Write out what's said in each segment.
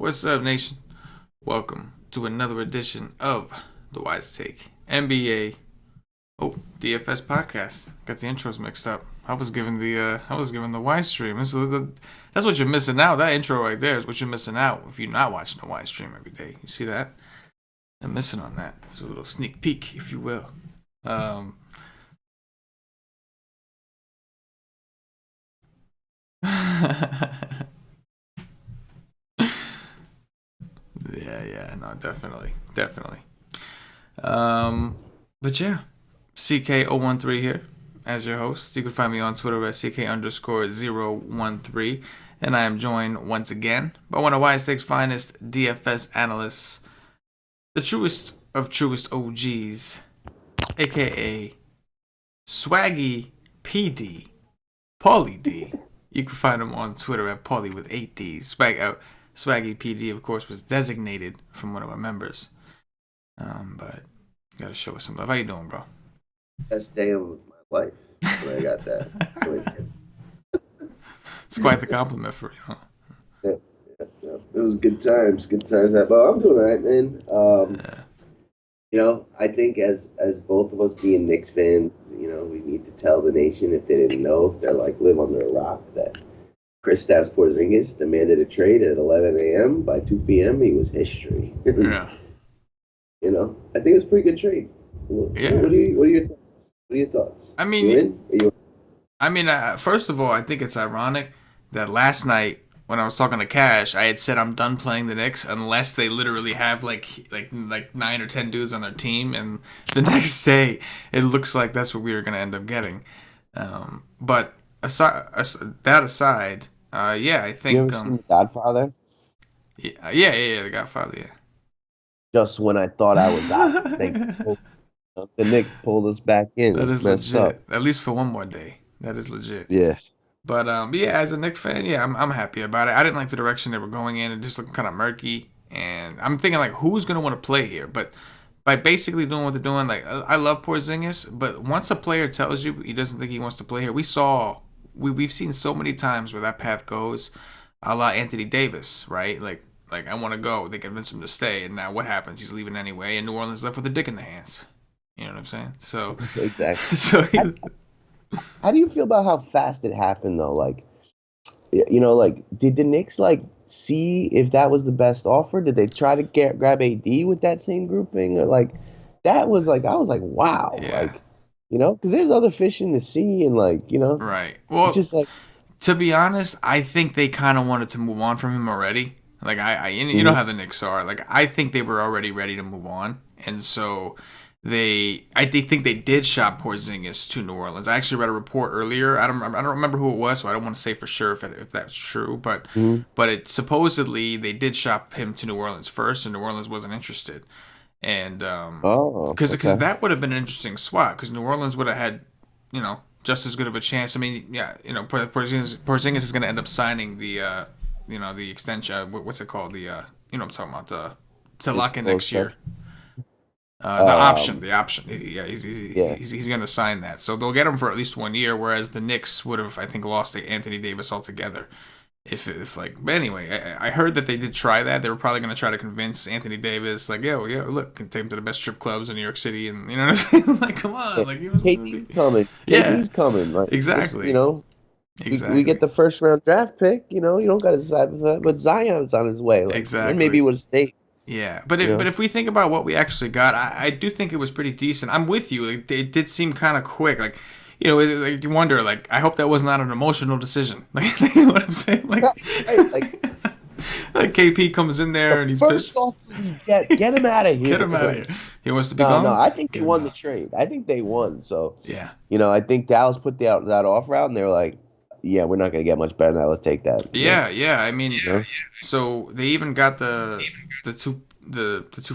What's up, nation? Welcome to another edition of the Wise Take NBA DFS podcast. Got the intros mixed up. I was given the Wise stream. That's what you're missing out. That intro right there is what you're missing out if you're not watching the Wise stream every day. You see that? I'm missing on that. It's a little sneak peek, if you will. Yeah, no, definitely. But yeah, CK013 here as your host. You can find me on Twitter at CK_013, and I am joined once again by one of Wise Take's finest DFS analysts, the truest of truest OGs, aka Swaggy PD, Paulie D. You can find him on Twitter at Paulie with 8 Ds. Swaggy PD, of course, was designated from one of our members. But you gotta show us some love. How you doing, bro? Best day of my life when I got that. It's quite the compliment for you, huh? Yeah. It was good times. But I'm doing all right, man. I think as both of us being Knicks fans, we need to tell the nation if they didn't know, if they're like live under a rock, that Kristaps Porzingis demanded a trade at 11 a.m. By 2 p.m. he was history. Yeah. I think it was a pretty good trade. Yeah. What are your thoughts? I mean, first of all, I think it's ironic that last night when I was talking to Cash, I had said I'm done playing the Knicks unless they literally have like 9 or 10 dudes on their team, and the next day it looks like that's what we were gonna end up getting. But aside, I think. You ever seen The Godfather? Yeah, The Godfather. Yeah. Just when I thought I was out, the Knicks pulled us back in. That is legit. Up. At least for one more day. That is legit. Yeah. But as a Knicks fan, I'm happy about it. I didn't like the direction they were going in. It just looked kind of murky, and I'm thinking like, who's gonna want to play here? But by basically doing what they're doing, like I love Porzingis, but once a player tells you he doesn't think he wants to play here, we've seen so many times where that path goes, a la Anthony Davis, right? Like I want to go. They convince him to stay, and now what happens? He's leaving anyway, and New Orleans left with a dick in the hands. You know what I'm saying? So exactly. So how do you feel about how fast it happened though? Like, did the Knicks see if that was the best offer? Did they try to grab AD with that same grouping, or that was I was like, wow, yeah. Because there's other fish in the sea, and right. Well, just to be honest, I think they kind of wanted to move on from him already. Like you know how the Knicks are. Like I think they were already ready to move on, and so I think they did shop Porzingis to New Orleans. I actually read a report earlier. I don't remember who it was, so I don't want to say for sure if that's true. But it supposedly they did shop him to New Orleans first, and New Orleans wasn't interested. And because that would have been an interesting swap, because New Orleans would have had just as good of a chance. I mean, Porzingis is going to end up signing the the extension. What's it called? I'm talking about to lock in next year. The option. Yeah, he's going to sign that. So they'll get him for at least 1 year, whereas the Knicks would have, I think, lost Anthony Davis altogether. But anyway, I heard that they did try that. They were probably going to try to convince Anthony Davis, like, look, can take him to the best strip clubs in New York City, and you know what I'm saying? Like, come on, KD's coming. KD's coming. Like, exactly. Exactly. We get the first round draft pick. You don't got to decide with that. But Zion's on his way. Exactly. And maybe he would have stayed. Yeah, but if we think about what we actually got, I do think it was pretty decent. I'm with you. It did seem kind of quick. You wonder, I hope that was not an emotional decision. You know what I'm saying? KP comes in there and he's first pissed. Get him out of here. Get him out of here. He wants to be gone? No, I think they won the trade. I think they won. So, yeah. I think Dallas put that offer out, and they were like, yeah, we're not going to get much better than that. Let's take that. Yeah. I mean, so they even got the two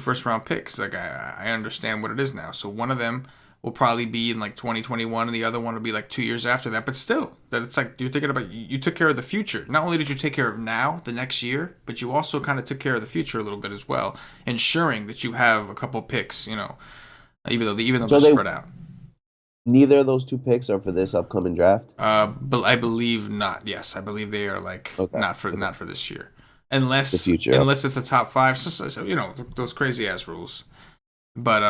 first round picks. Like I understand what it is now. So one of them will probably be in 2021, and the other one will be 2 years after that. But still, that it's you're thinking about you took care of the future. Not only did you take care of now, the next year, but you also kind of took care of the future a little bit as well, ensuring that you have a couple picks. Even though they're spread out. Neither of those two picks are for this upcoming draft. But I believe not. Yes, I believe they are not for this year. the unless future. unless it's a top five. So, those crazy ass rules. But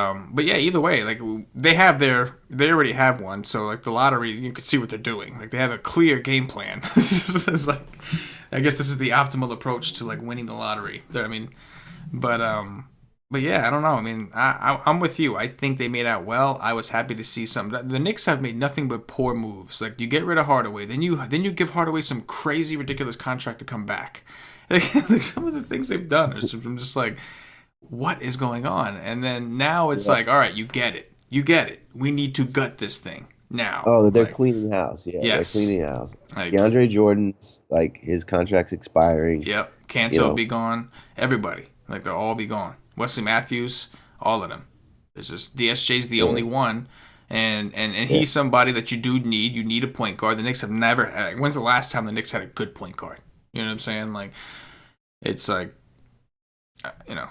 yeah, either way, like they already have one. So like the lottery, you can see what they're doing. Like they have a clear game plan. It's like, I guess this is the optimal approach to like winning the lottery. I mean, but but yeah, I don't know. I mean, I'm with you. I think they made out well. I was happy to see some. The Knicks have made nothing but poor moves. Like you get rid of Hardaway, then you give Hardaway some crazy ridiculous contract to come back. Like some of the things they've done are just, I'm just like, what is going on? And then now it's like, all right, you get it. You get it. We need to gut this thing now. Oh, they're Like, cleaning house. Yeah, they're yes. cleaning house. Like, DeAndre Jordan's like his contract's expiring. yep. You Canto know, be gone. Everybody. Like, they'll all be gone. Wesley Matthews, all of them. It's just DSJ's the yeah, only one. And yeah. he's somebody that you do need. You need a point guard. The Knicks have never. When's the last time the Knicks had a good point guard? You know what I'm saying? Like, it's like, you know,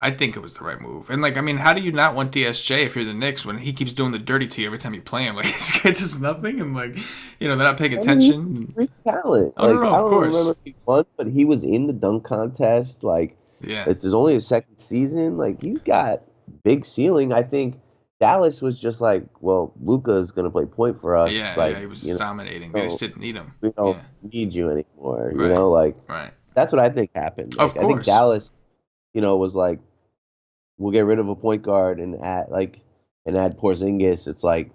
I think it was the right move. And like, I mean, how do you not want DSJ if you're the Knicks when he keeps doing the dirty to you every time you play him? Like, this guy does nothing, and like, they're not paying I mean, he's attention. a freak talent. Oh no, Like no, I of don't remember course, if he won, but he was in the dunk contest. Like yeah, it's his only his second season. Like he's got big ceiling. I think Dallas was just like, well, Luka is gonna play point for us. yeah, yeah. Like He was dominating. They just didn't need him. we don't Yeah, need you anymore. right, Like right. that's what I think happened. Of Like I think course, Dallas, was like, we'll get rid of a point guard and add Porzingis. It's like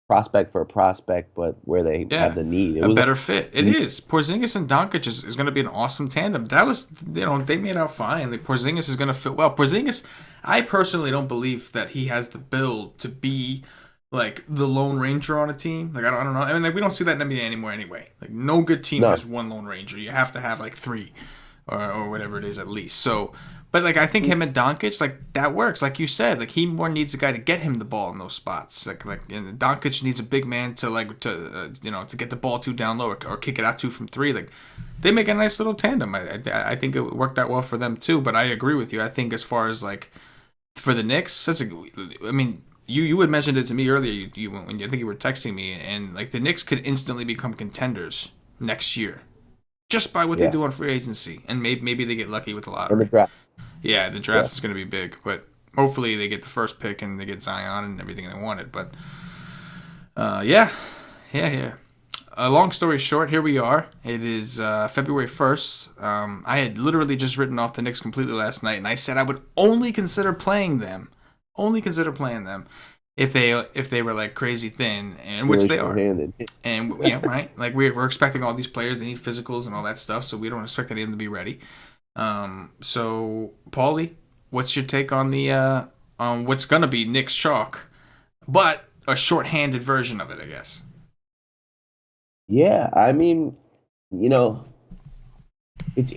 prospect for a prospect, but where they had yeah. the need. It A was better fit. It is. Porzingis and Doncic is going to be an awesome tandem. Dallas, they made out fine. Like Porzingis is going to fit well. Porzingis, I personally don't believe that he has the build to be like the Lone Ranger on a team. Like I don't know. I mean, like we don't see that in NBA anymore anyway. Like no good team no. has one Lone Ranger. You have to have like three, or whatever it is at least. So, but like I think him and Doncic, like that works. Like you said, like he more needs a guy to get him the ball in those spots. Like and Doncic needs a big man to to get the ball to down low or kick it out to from three. Like they make a nice little tandem. I think it worked out well for them too. But I agree with you. I think as far as like for the Knicks, I mean. You had mentioned it to me earlier. When I think you were texting me, and like the Knicks could instantly become contenders next year just by what they Yeah. do on free agency, and maybe they get lucky with the And the lottery. draft. Yeah, the Yeah. draft is going to be big, but hopefully they get the first pick and they get Zion and everything they wanted. But yeah, yeah, yeah. Long story short, here we are. It is February 1st. I had literally just written off the Knicks completely last night, and I said I would only consider playing them. Only consider playing them if they were like crazy thin, and which Really they are. short-handed. And yeah, right. Like we're expecting all these players. They need physicals and all that stuff, so we don't expect any of them to be ready. So Paulie, what's your take on the on what's gonna be Knicks chalk, but a short-handed version of it, I guess. Yeah, I mean, you know, it's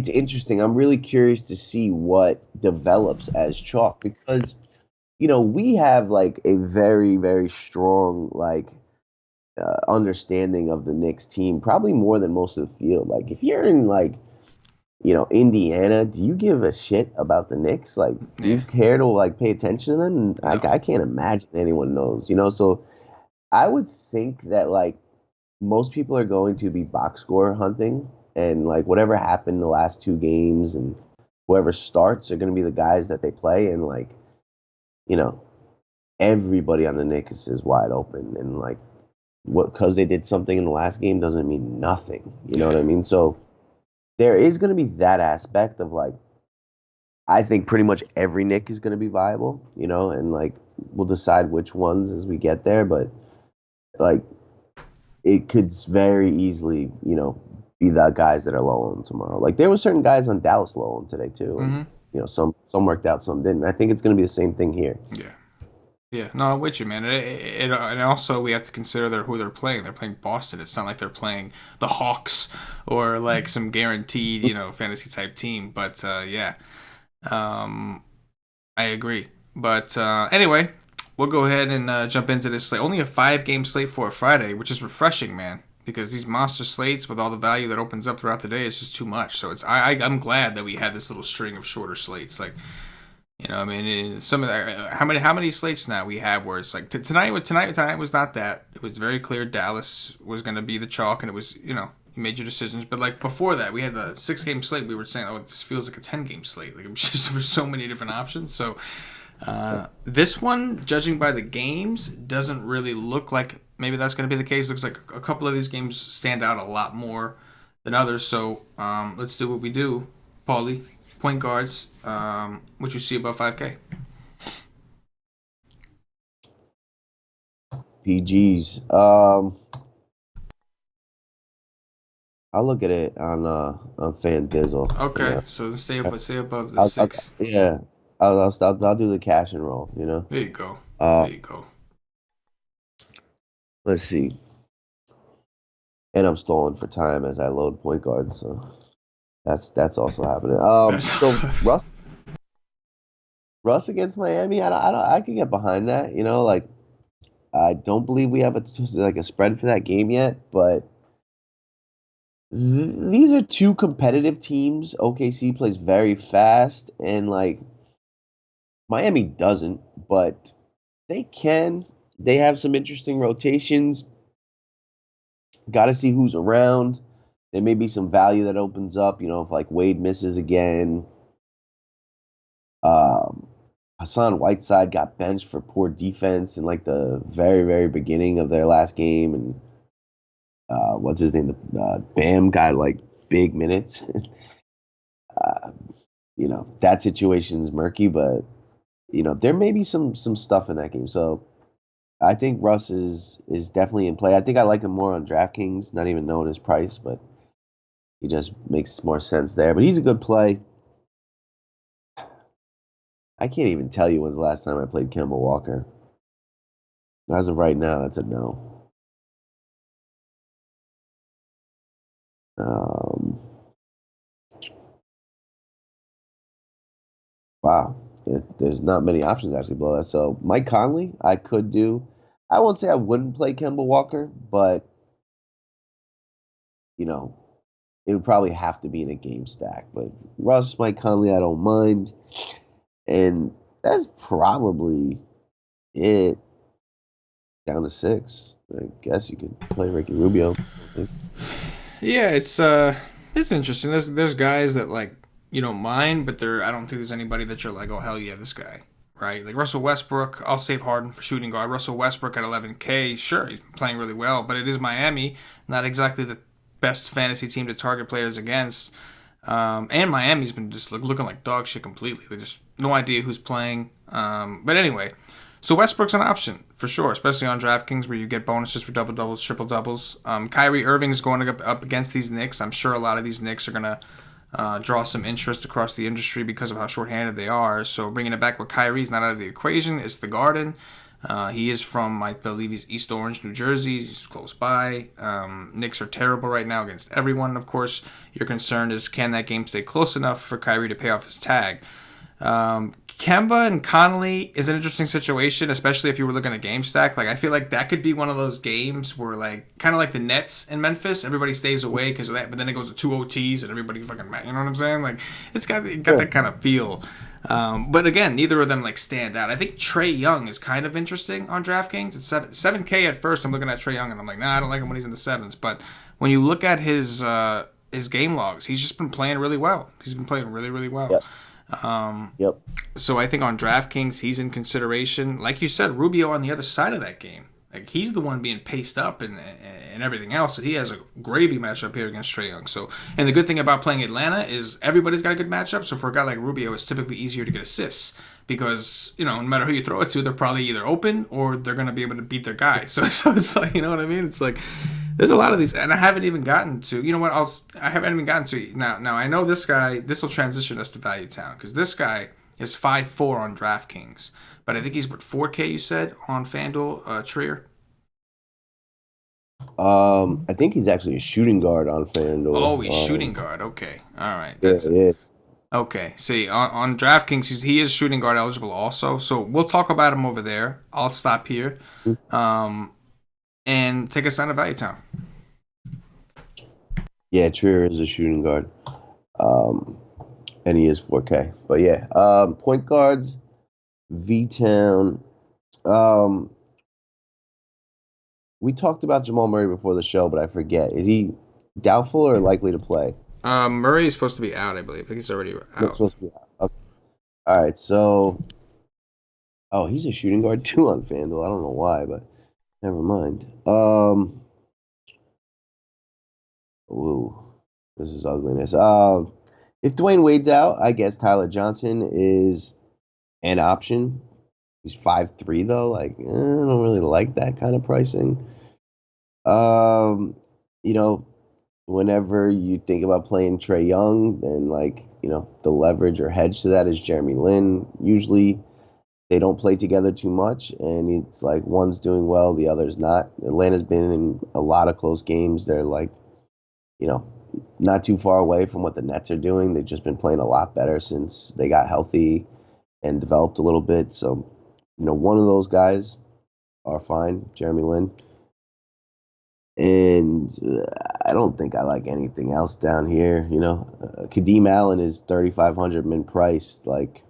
interesting. I'm really curious to see what develops as chalk because we have like a very, very strong like understanding of the Knicks team, probably more than most of the field. Like if you're in like Indiana, do you give a shit about the Knicks? Like, do you Yeah. care to like pay attention to them? No. I can't imagine anyone knows. So I would think that like most people are going to be box score hunting, and like whatever happened the last two games, and whoever starts are going to be the guys that they play, and like you know everybody on the Knicks is wide open, and like what because they did something in the last game doesn't mean nothing. You know what I Yeah. mean? So there is going to be that aspect of like I think pretty much every Nick is going to be viable, and like we'll decide which ones as we get there, but like it could very easily, be the guys that are low on tomorrow. Like there were certain guys on Dallas low on today too, and Mm-hmm. some worked out, some didn't. I think it's going to be the same thing here. Yeah. Yeah, no, I'm with you, man. And also we have to consider who they're playing. They're playing Boston. It's not like they're playing the Hawks or like some guaranteed, fantasy type team. But yeah, I agree. But anyway, we'll go ahead and jump into this slate. Only a 5-game slate for a Friday, which is refreshing, man. Because these monster slates with all the value that opens up throughout the day is just too much. So I'm glad that we had this little string of shorter slates. Like I mean, some of the, how many slates now we have where it's like tonight was not that. It was very clear Dallas was going to be the chalk, and it was You made your decisions. But like before that, we had the 6 game slate. We were saying, oh, this feels like a 10 game slate. Like there were so many different options. So this one, judging by the games, doesn't really look like maybe that's going to be the case. Looks like a couple of these games stand out a lot more than others. So let's do what we do, Paulie. Point guards. What you see above 5K? PGs. I'll look at it on FanDuel. Okay, so stay above the I'll, six. yeah, I'll do the cash and roll. There you go. Uh, There you go. let's see. And I'm stalling for time as I load point guards, so that's also happening. So Russ against Miami, I can get behind that. Like I don't believe we have a spread for that game yet, but these are two competitive teams. OKC plays very fast, and like Miami doesn't, but they can. They have some interesting rotations. Got to see who's around. There may be some value that opens up. If like Wade misses again. Um, Hassan Whiteside got benched for poor defense in like the very, very beginning of their last game, and what's his name? Bam got like big minutes. uh, that situation's murky, but there may be some stuff in that game. So I think Russ is definitely in play. I think I like him more on DraftKings, not even knowing his price, but he just makes more sense there. But he's a good play. I can't even tell you when's the last time I played Kemba Walker. As of right now, that's a no. Um, wow. There's not many options actually below that. So Mike Conley, I could do. I won't say I wouldn't play Kemba Walker, but you know, it would probably have to be in a game stack. But Russ, Mike Conley, I don't mind. And that's probably it. Down to 6. I guess you could play Ricky Rubio. Yeah, it's interesting. There's guys that like you don't mind, but I don't think there's anybody that you're like, oh hell yeah, this guy, right? Like Russell Westbrook, I'll save Harden for shooting guard. Russell Westbrook at 11K, sure, he's playing really well, but it is Miami, not exactly the best fantasy team to target players against. And Miami's been just looking like dog shit completely. They just no idea who's playing. But anyway, so Westbrook's an option for sure, especially on DraftKings where you get bonuses for double doubles, triple doubles. Kyrie Irving is going up against these Knicks. I'm sure a lot of these Knicks are gonna draw some interest across the industry because of how shorthanded they are. So bringing it back with Kyrie's not out of the equation. It's the Garden. He is from, I believe he's East Orange, New Jersey. He's close by. Knicks are terrible right now against everyone. Of course, your concern is can that game stay close enough for Kyrie to pay off his tag? Kemba and Conley is an interesting situation, especially if you were looking at game stack. Like I feel like that could be one of those games where like kind of like the Nets in Memphis, everybody stays away because of that, but then it goes to 2 OTs and everybody fucking mad. You know what I'm saying? Like it got that kind of feel. But again, neither of them like stand out. I think Trae Young is kind of interesting on DraftKings. It's 7K at first. I'm looking at Trae Young and I'm like, nah, I don't like him when he's in the sevens. But when you look at his game logs, he's just been playing really well. He's been playing really, really well. Yep. Yep. So I think on DraftKings, he's in consideration. Like you said, Rubio on the other side of that game. Like he's the one being paced up and everything else. And he has a gravy matchup here against Trae Young. So, and the good thing about playing Atlanta is everybody's got a good matchup. So for a guy like Rubio, it's typically easier to get assists because no matter who you throw it to, they're probably either open or they're going to be able to beat their guy. So it's like, you know what I mean? It's like there's a lot of these, and I haven't even gotten to. You know what? I haven't even gotten to now. Now I know this guy. This will transition us to Value Town because this guy is 5'4" on DraftKings, but I think he's 4K. You said on FanDuel, Trier. I think he's actually a shooting guard on FanDuel. Oh, he's shooting guard. Okay, all right. Yeah. Okay. See, on DraftKings, he is shooting guard eligible also. So we'll talk about him over there. I'll stop here. And take us down to Value Town. Yeah, Trier is a shooting guard. And he is 4K. But yeah, point guards, V-Town. We talked about Jamal Murray before the show, but I forget. Is he Doubtful or likely to play? Murray is supposed to be out, I believe. I think he's already That's out. supposed to be out. Okay. All right. So, oh, he's a shooting guard too on FanDuel. I don't know why, but never mind. Ooh, this is ugliness. If Dwayne Wade's out, I guess Tyler Johnson is an option. He's 5'3" though. Like, I don't really like that kind of pricing. Um, you know, whenever you think about playing Trey Young, then like, the leverage or hedge to that is Jeremy Lin. Usually they don't play together too much, and it's like one's doing well, the other's not. Atlanta's been in a lot of close games. They're like, you know, not too far away from what the Nets are doing. They've just been playing a lot better since they got healthy and developed a little bit. So, one of those guys are fine, Jeremy Lin. And I don't think I like anything else down here. Kadeem Allen is 3,500 min priced. Like,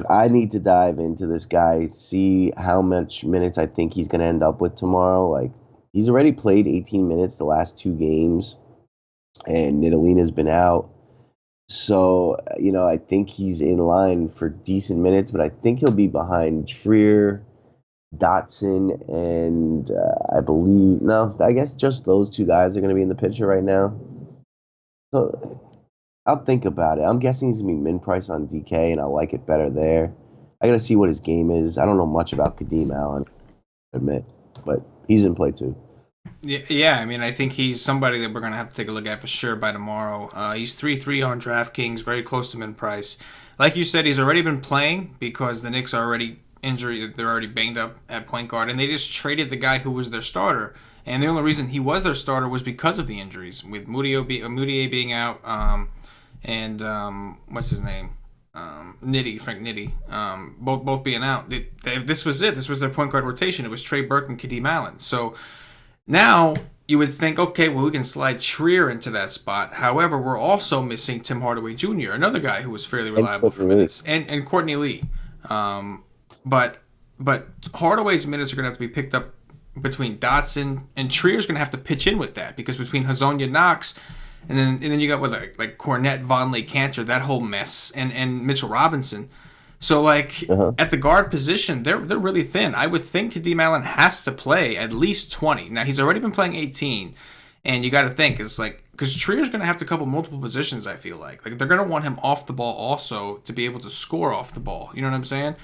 I need to dive into this guy, see how much minutes I think he's going to end up with tomorrow. Like, he's already played 18 minutes the last two games, and Nitalina's been out. So, I think he's in line for decent minutes, but I think he'll be behind Trier, Dotson, and I believe, no, I guess just those two guys are going to be in the picture right now. So I'll think about it. I'm guessing he's going to be min price on DK, and I like it better there. I got to see what his game is. I don't know much about Kadeem Allen, I admit, but he's in play too. Yeah. I mean, I think he's somebody that we're gonna have to take a look at for sure by tomorrow. He's 3-3 on DraftKings, very close to min price. Like you said, he's already been playing because the Knicks are already injured. They're already banged up at point guard, and they just traded the guy who was their starter. And the only reason he was their starter was because of the injuries, with Moutier being out, and what's his name, Frank Nitty, both being out. This was it. This was their point guard rotation. It was Trey Burke and Kadeem Allen. So now you would think, okay, well, we can slide Trier into that spot. However, we're also missing Tim Hardaway Jr., another guy who was fairly And reliable for Courtney Lee. minutes, and Courtney Lee. Um, but Hardaway's minutes are going to have to be picked up between Dotson, and Trier's going to have to pitch in with that, because between Hazonia Knox and then you got what, like Cornette, Vonleh, Cantor, that whole mess, and Mitchell Robinson. So like Uh-huh. at the guard position, they're really thin. I would think Kadeem Allen has to play at least 20. Now he's already been playing 18, and you got to think it's like, because Trier's going to have to cover multiple positions. I feel like they're going to want him off the ball also to be able to score off the ball. You know what I'm saying?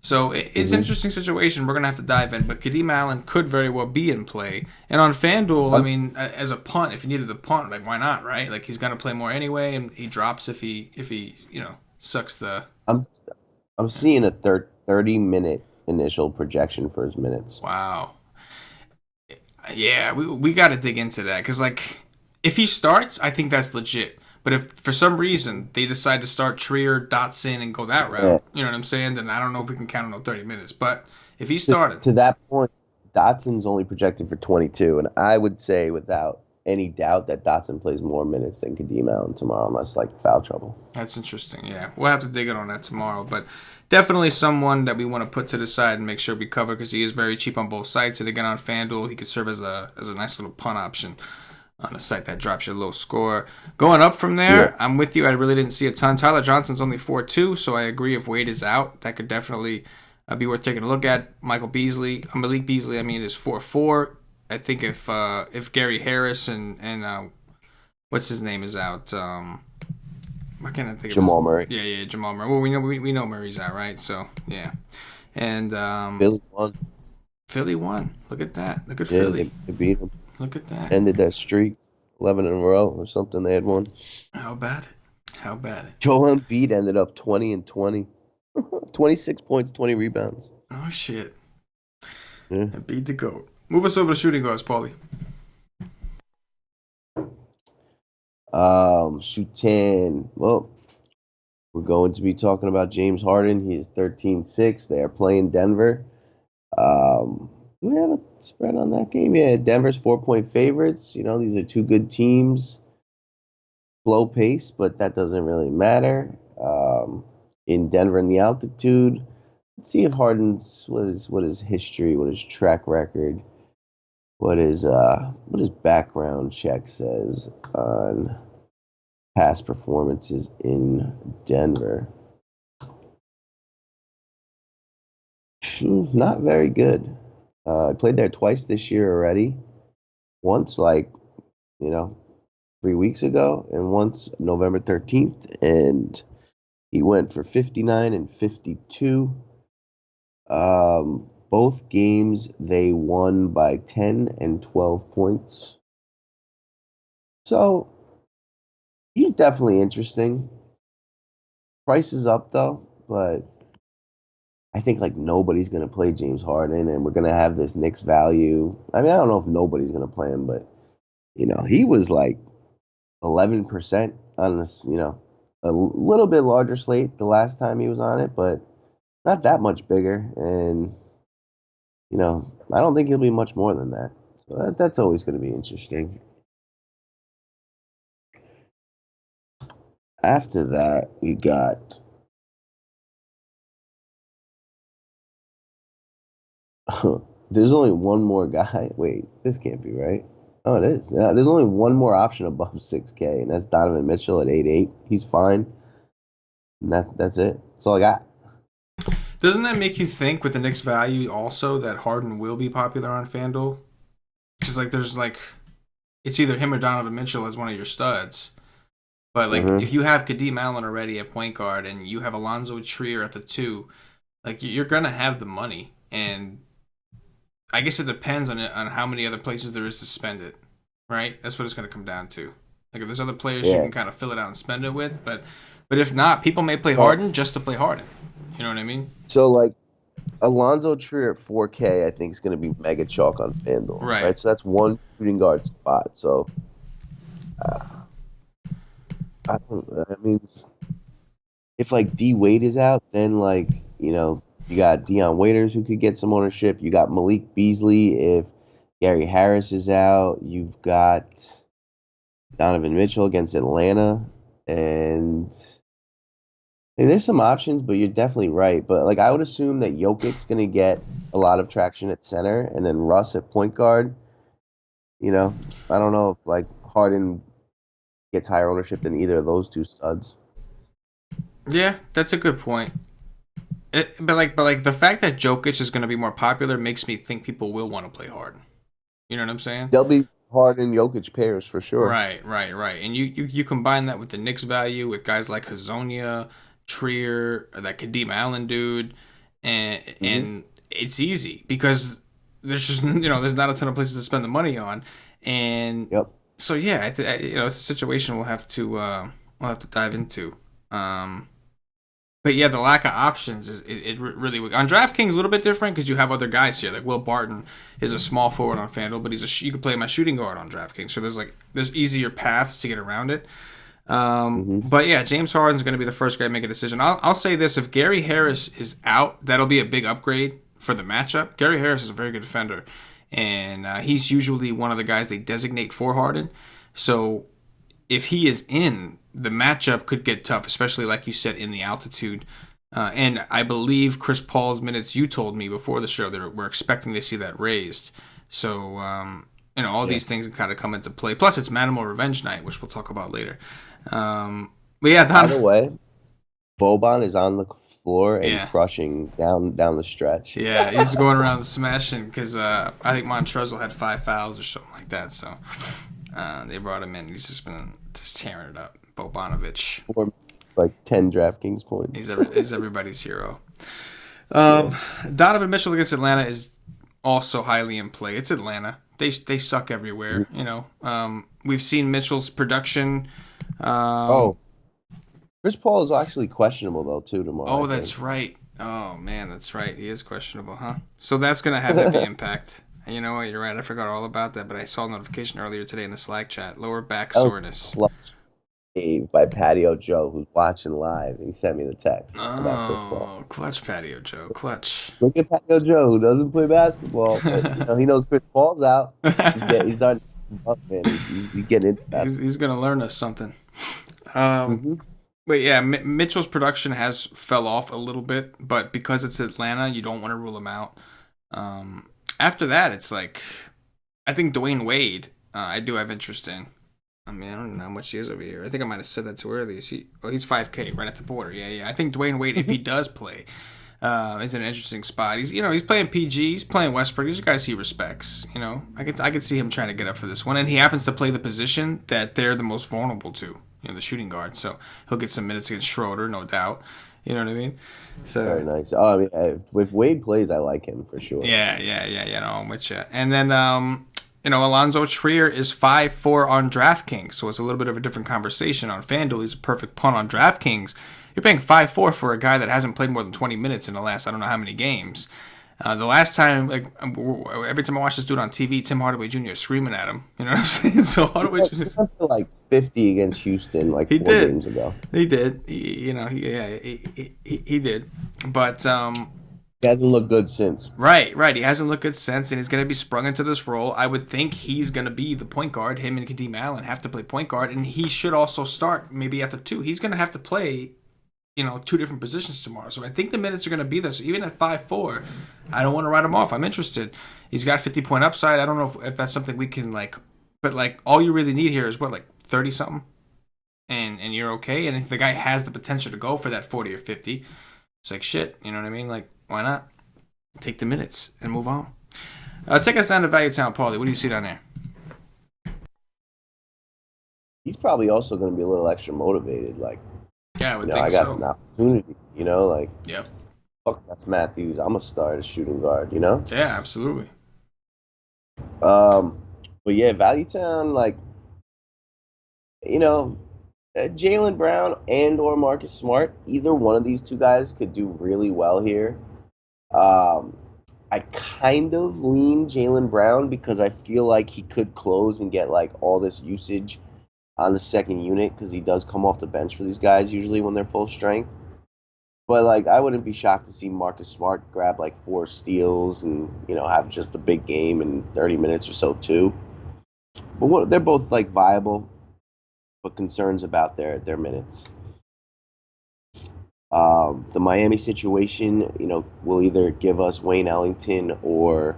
So it's an hmm interesting situation. We're going to have to dive in, but Kadeem Allen could very well be in play. And on FanDuel, I I'm, mean, as a punt, if you needed the punt, like why not, right? Like he's going to play more anyway, and he drops if he sucks the. I'm, I'm seeing a 30-minute initial projection for his minutes. Wow. Yeah, we got to dig into that, because like if he starts, I think that's legit. But if for some reason they decide to start Trier, Dotson, and go that Yeah. route, you know what I'm saying? Then I don't know if we can count on 30 minutes. But if he To, started, to that point, Dotson's only projected for 22, and I would say without any doubt that Dotson plays more minutes than Kadeem Allen tomorrow, unless like foul trouble. that's interesting. Yeah, we'll have to dig in on that tomorrow. But definitely someone that we want to put to the side and make sure we cover, because he is very cheap on both sites. And again, on FanDuel, he could serve as a nice little punt option on a site that drops your low score. Going up from Yeah. there, I'm with you. I really didn't see a ton. Tyler Johnson's only 4-2, so I agree. If Wade is out, that could definitely be worth taking a look at. Malik Beasley, I mean, is 4-4. I think if Gary Harris and what's his name is out, why can't I think of Jamal Murray. Yeah, Jamal Murray. Well, we know Murray's out, right? So yeah, and Philly won. Philly won. Look at that. Look at Yeah, Philly. they beat him. Look at that. Ended that streak, 11 in a row or something. They had won. How about it? How about it? Joel Embiid ended up 20 and 20, 26 points, 20 rebounds. Oh shit! Yeah. And beat the goat. Move us over to shooting guards, Paulie. Shoot 10. Well, we're going to be talking about James Harden. He is 13-6. They are playing Denver. Do we have a spread on that game? Yeah, Denver's 4-point favorites. These are two good teams. Slow pace, but that doesn't really matter. In Denver in the altitude. Let's see if Harden's what is history, what is track record. what his background check says on past performances in Denver. Not very good. I played there twice this year already. Once, like, you know, 3 weeks ago, and once November 13th. And he went for 59 and 52. Both games they won by 10 and 12 points. So he's definitely interesting. Price is up though, but I think like nobody's gonna play James Harden, and we're gonna have this Knicks value. I mean, I don't know if nobody's gonna play him, but he was like 11% on this, a little bit larger slate the last time he was on it, but not that much bigger. And I don't think he'll be much more than that. So that's always going to be interesting. After that, we got there's only one more guy. Wait, this can't be right. Oh, it is. Yeah, there's only one more option above 6K, and that's Donovan Mitchell at 8.8. He's fine. And that's it. That's all I got. Doesn't that make you think with the Knicks value also that Harden will be popular on FanDuel? Because like there's like it's either him or Donovan Mitchell as one of your studs. But like Mm-hmm. if you have Kadeem Allen already at point guard and you have Alonzo Trier at the 2, like you're gonna have the money. And I guess it depends on how many other places there is to spend it, right? That's what it's gonna come down to. Like if there's other players you Yeah. can kind of fill it out and spend it with, but if not, people may play So, Harden just to play Harden. You know what I mean? so like Alonzo Trier at 4K, I think is going to be mega chalk on FanDuel, Right. right? So that's one shooting guard spot. So uh, I don't. I mean, if like D Wade is out, then like you got Dion Waiters who could get some ownership. You got Malik Beasley if Gary Harris is out. You've got Donovan Mitchell against Atlanta, and there's some options, but you're definitely right. But like I would assume that Jokic's going to get a lot of traction at center, and then Russ at point guard. I don't know if like Harden gets higher ownership than either of those two studs. Yeah, that's a good point. But like the fact that Jokic is going to be more popular makes me think people will want to play Harden. You know what I'm saying? They'll be Harden Jokic pairs for sure. Right. And you combine that with the Knicks value with guys like Hazonia, Trier, or that Kadeem Allen dude, and Hmm. and it's easy because there's just there's not a ton of places to spend the money on, and Yep. so yeah, it's a situation we'll have to dive into. Um, but yeah, the lack of options it really on DraftKings a little bit different because you have other guys here. Like Will Barton is a small forward on FanDuel, but you can play my shooting guard on DraftKings. So there's easier paths to get around it. Hmm. But yeah, James Harden's going to be the first guy to make a decision. I'll say this: if Gary Harris is out, that'll be a big upgrade for the matchup. Gary Harris is a very good defender, and he's usually one of the guys they designate for Harden. So if he is in, the matchup could get tough, especially like you said in the altitude. And I believe Chris Paul's minutes. You told me before the show that we're expecting to see that raised. So all Yeah. these things kind of come into play. Plus, it's Manimal Revenge Night, which we'll talk about later. But yeah, By Don. the way, Boban is on the floor and Yeah, crushing down the stretch. yeah, he's going around smashing because I think Montrezl had 5 fouls or something like that. So they brought him in. He's just been just tearing it up. Bobanovich. Or like 10 DraftKings points. He's everybody's hero. Yeah. Donovan Mitchell against Atlanta is also highly in play. It's Atlanta. They suck everywhere. We've seen Mitchell's production. Oh, Chris Paul is actually questionable though too tomorrow, Oh, I think. that's right. Oh man, that's right. He is questionable, huh? So that's gonna have heavy impact. And you know what? You're right. I forgot all about that, but I saw a notification earlier today in the Slack chat. Lower back That was soreness. clutch save by Patio Joe, who's watching live. He sent me the text about Chris Paul. Oh, clutch patio Joe. Clutch. Look at Patio Joe, who doesn't play basketball, but he knows Chris Paul's out. He's starting to come up, man. He's getting into that. he's gonna learn us something. Um, Hmm. but yeah, Mitchell's production has fell off a little bit, but because it's Atlanta, you don't want to rule him out. After that, it's like I think Dwayne Wade, I do have interest in. I mean, I don't know how much he is over here. I think I might have said that too early. He's 5K right at the border. Yeah, yeah. I think Dwayne Wade, if he does play, is in an interesting spot. He's playing PG. He's playing Westbrook. These are guys he respects. I could see him trying to get up for this one, and he happens to play the position that they're the most vulnerable to. The shooting guard. So he'll get some minutes against Schroeder, no doubt. You know what I mean? So Very nice. Oh, I mean, if Wade plays, I like him for sure. yeah. No, I'm with you. And then Alonzo Trier is 5'4" on DraftKings, so it's a little bit of a different conversation. On FanDuel, he's a perfect punt on DraftKings. You're paying 5'4" for a guy that hasn't played more than 20 minutes in the last I don't know how many games. The last time, every time I watch this dude on TV, Tim Hardaway Jr. is screaming at him. You know what I'm saying? So Hardaway Jr. Like 50 against Houston, like he 4 did. games ago. He did. He did. But he hasn't looked good since. Right. He hasn't looked good since, and he's going to be sprung into this role. I would think he's going to be the point guard. Him and Kadeem Allen have to play point guard, and he should also start maybe at the 2. He's going to have to play, 2 different positions tomorrow. So I think the minutes are going to be there. So even at 5'4", I don't want to write him off. I'm interested. He's got 50-point upside. I don't know if that's something we can but all you really need here is 30 something, and you're okay. And if the guy has the potential to go for that 40 or 50, it's like shit. You know what I mean? Why not take the minutes and move on? Take us down to Value Town, Paulie. What do you see down there? He's probably also going to be a little extra motivated. Yeah, I would think I got an opportunity. Yep. Fuck, that's Matthews. I'm a start as shooting guard. Yeah, absolutely. But yeah, Value Town, Jaylen Brown and or Marcus Smart, either one of these two guys could do really well here. I kind of lean Jaylen Brown because I feel like he could close and get all this usage on the second unit because he does come off the bench for these guys usually when they're full strength. But I wouldn't be shocked to see Marcus Smart grab 4 steals and have just a big game in 30 minutes or so too. But they're both viable, but concerns about their minutes. The Miami situation, will either give us Wayne Ellington or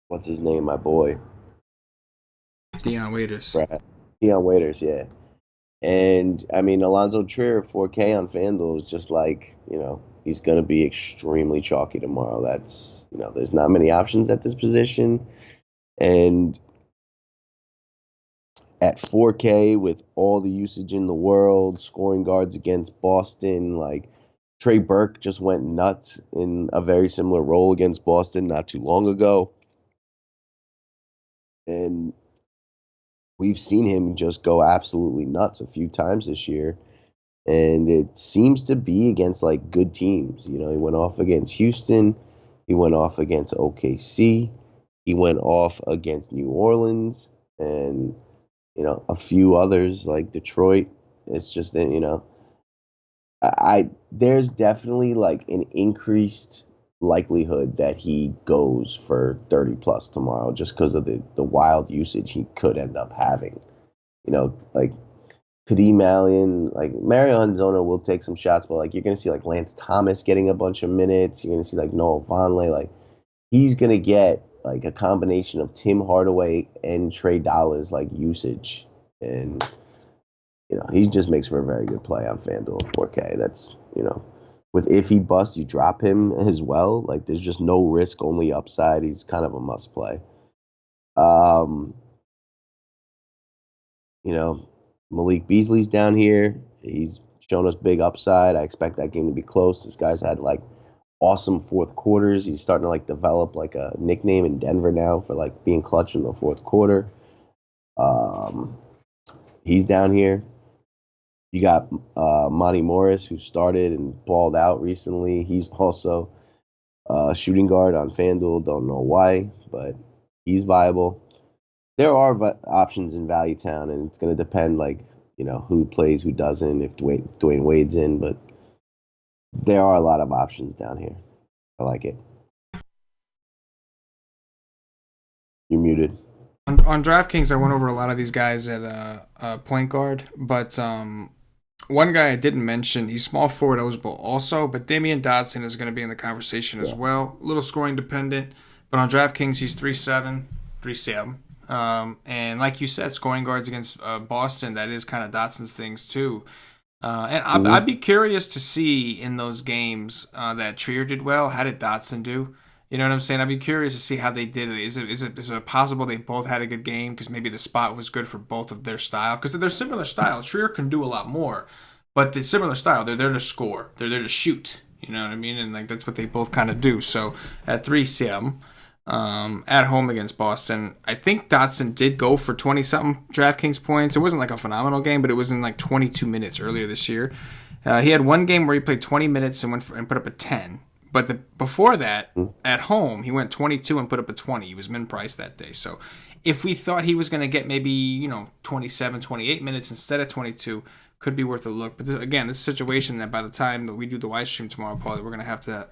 what's his name, my boy? Dion Waiters. Dion Waiters, yeah. And I mean, Alonzo Trier, 4K on FanDuel is just he's going to be extremely chalky tomorrow. That's, there's not many options at this position. And at 4K with all the usage in the world, scoring guards against Boston, Trey Burke just went nuts in a very similar role against Boston not too long ago. And we've seen him just go absolutely nuts a few times this year. And it seems to be against good teams. He went off against Houston. He went off against OKC. He went off against New Orleans and, a few others like Detroit. It's just, there's definitely an increased likelihood that he goes for 30 plus tomorrow just because of the wild usage he could end up having. Kadeem Allen, Mario Hezonja will take some shots, but you're gonna see Lance Thomas getting a bunch of minutes. You're gonna see Noah Vonleh. He's gonna get a combination of Tim Hardaway and Trey Dollars usage, and he just makes for a very good play on FanDuel 4K. That's with if he busts, you drop him as well. There's just no risk, only upside. He's kind of a must play. Malik Beasley's down here. He's shown us big upside. I expect that game to be close. This guy's had awesome fourth quarters. He's starting to develop a nickname in Denver now for being clutch in the fourth quarter. He's down here. You got Monty Morris, who started and balled out recently. He's also a shooting guard on FanDuel. Don't know why, but he's viable. There are options in Value Town, and it's going to depend, who plays, who doesn't, if Dwayne Wade's in, but there are a lot of options down here. I like it. You're muted. On DraftKings, I went over a lot of these guys at point guard, but one guy I didn't mention, he's small forward eligible also, but Damian Dotson is going to be in the conversation as well. A little scoring dependent, But on DraftKings, he's 3-7, 3-7. And like you said, scoring guards against Boston, that is kind of Dotson's things too. And Hmm. I'd be curious to see in those games that Trier did well. How did Dotson do? You know what I'm saying? I'd be curious to see how they did it. Is it possible they both had a good game because maybe the spot was good for both of their style? Because they're similar styles. Trier can do a lot more, but the similar style. They're there to score. They're there to shoot. You know what I mean? And like that's what they both kind of do. So at 3-7 at home against Boston. I think Dotson did go for 20 something DraftKings points. It wasn't like a phenomenal game, but it was in like 22 minutes earlier this year. He had one game where he played 20 minutes and put up a 10. But before that, at home, he went 22 and put up a 20. He was min priced that day. So if we thought he was going to get maybe, 27, 28 minutes instead of 22, could be worth a look. But this is a situation that by the time that we do the live stream tomorrow, Paul, we're going to have to,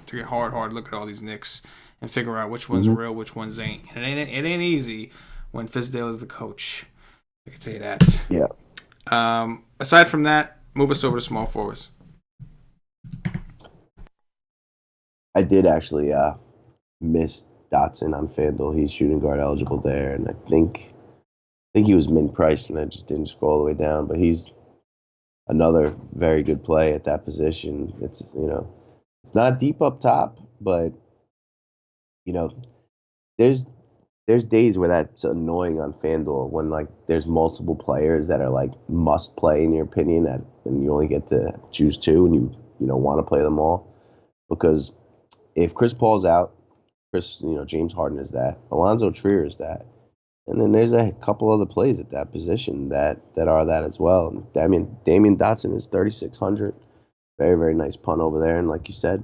take a hard look at all these Knicks and figure out which one's Hmm. real, which ones ain't. And it ain't easy when Fizdale is the coach. I can tell you that. Yeah, Aside from that, move us over to small forwards. I did actually miss Dotson on FanDuel. He's shooting guard eligible there, and I think he was min priced, and I just didn't scroll all the way down. But he's another very good play at that position. It's not deep up top, but you know, there's there's days where that's annoying on FanDuel when like there's multiple players that are like must play in your opinion, and you only get to choose two, and you want to play them all because if Chris Paul's out, James Harden is that, Alonzo Trier is that, and then there's a couple other plays at that position that are that as well. And Damian Dotson is 3,600, very very nice punt over there, and like you said,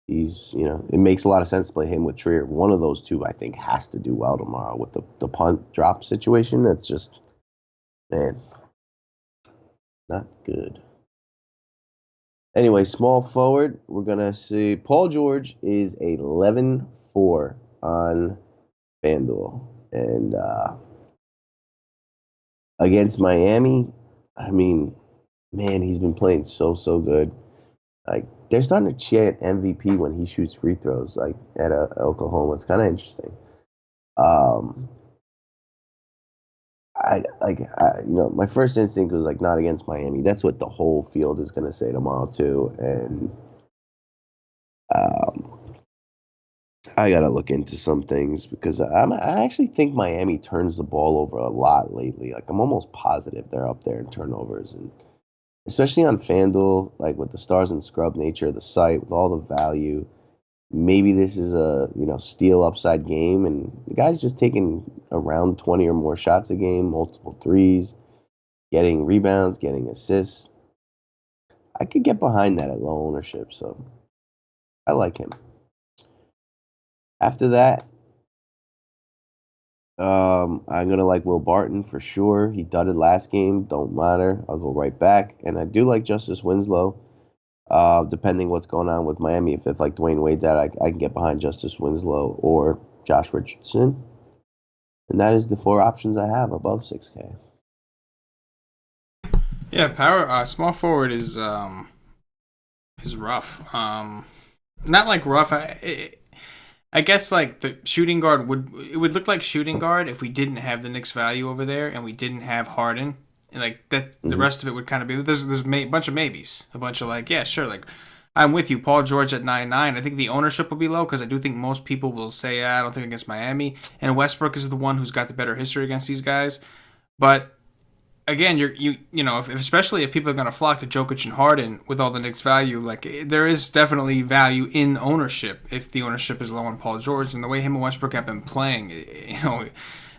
it makes a lot of sense to play him with Trier. One of those two, I think, has to do well tomorrow with the punt drop situation. That's just, man, not good. Anyway, small forward, we're going to see Paul George is 11-4 on FanDuel. And against Miami, I mean, man, he's been playing so good. Like they're starting to chant MVP when he shoots free throws, like at Oklahoma. It's kind of interesting. Um, my first instinct was like not against Miami. That's what the whole field is going to say tomorrow too. And um, I got to look into some things because I actually think Miami turns the ball over a lot lately. Like I'm almost positive they're up there in turnovers, and especially on FanDuel, like with the stars and scrub nature of the site, with all the value. Maybe this is a steal upside game, and the guy's just taking around 20 or more shots a game, multiple threes, getting rebounds, getting assists. I could get behind that at low ownership, so I like him. After that, I'm gonna like Will Barton for sure. He dudded last game, don't matter. I'll go right back, and I do like Justice Winslow. Depending what's going on with Miami, if like Dwayne Wade's out, I can get behind Justice Winslow or Josh Richardson, and that is the four options I have above 6K. Yeah, power small forward is rough. Not like rough. I guess like the shooting guard would look like shooting guard if we didn't have the Knicks value over there and we didn't have Harden. And like that, the Hmm. rest of it would kind of be there's a bunch of maybes, a bunch of like yeah sure like I'm with you, Paul George at 9-9. I think the ownership will be low because I do think most people will say I don't think against Miami, and Westbrook is the one who's got the better history against these guys. But again, if especially if people are going to flock to Jokic and Harden with all the Knicks value, like there is definitely value in ownership if the ownership is low on Paul George and the way him and Westbrook have been playing.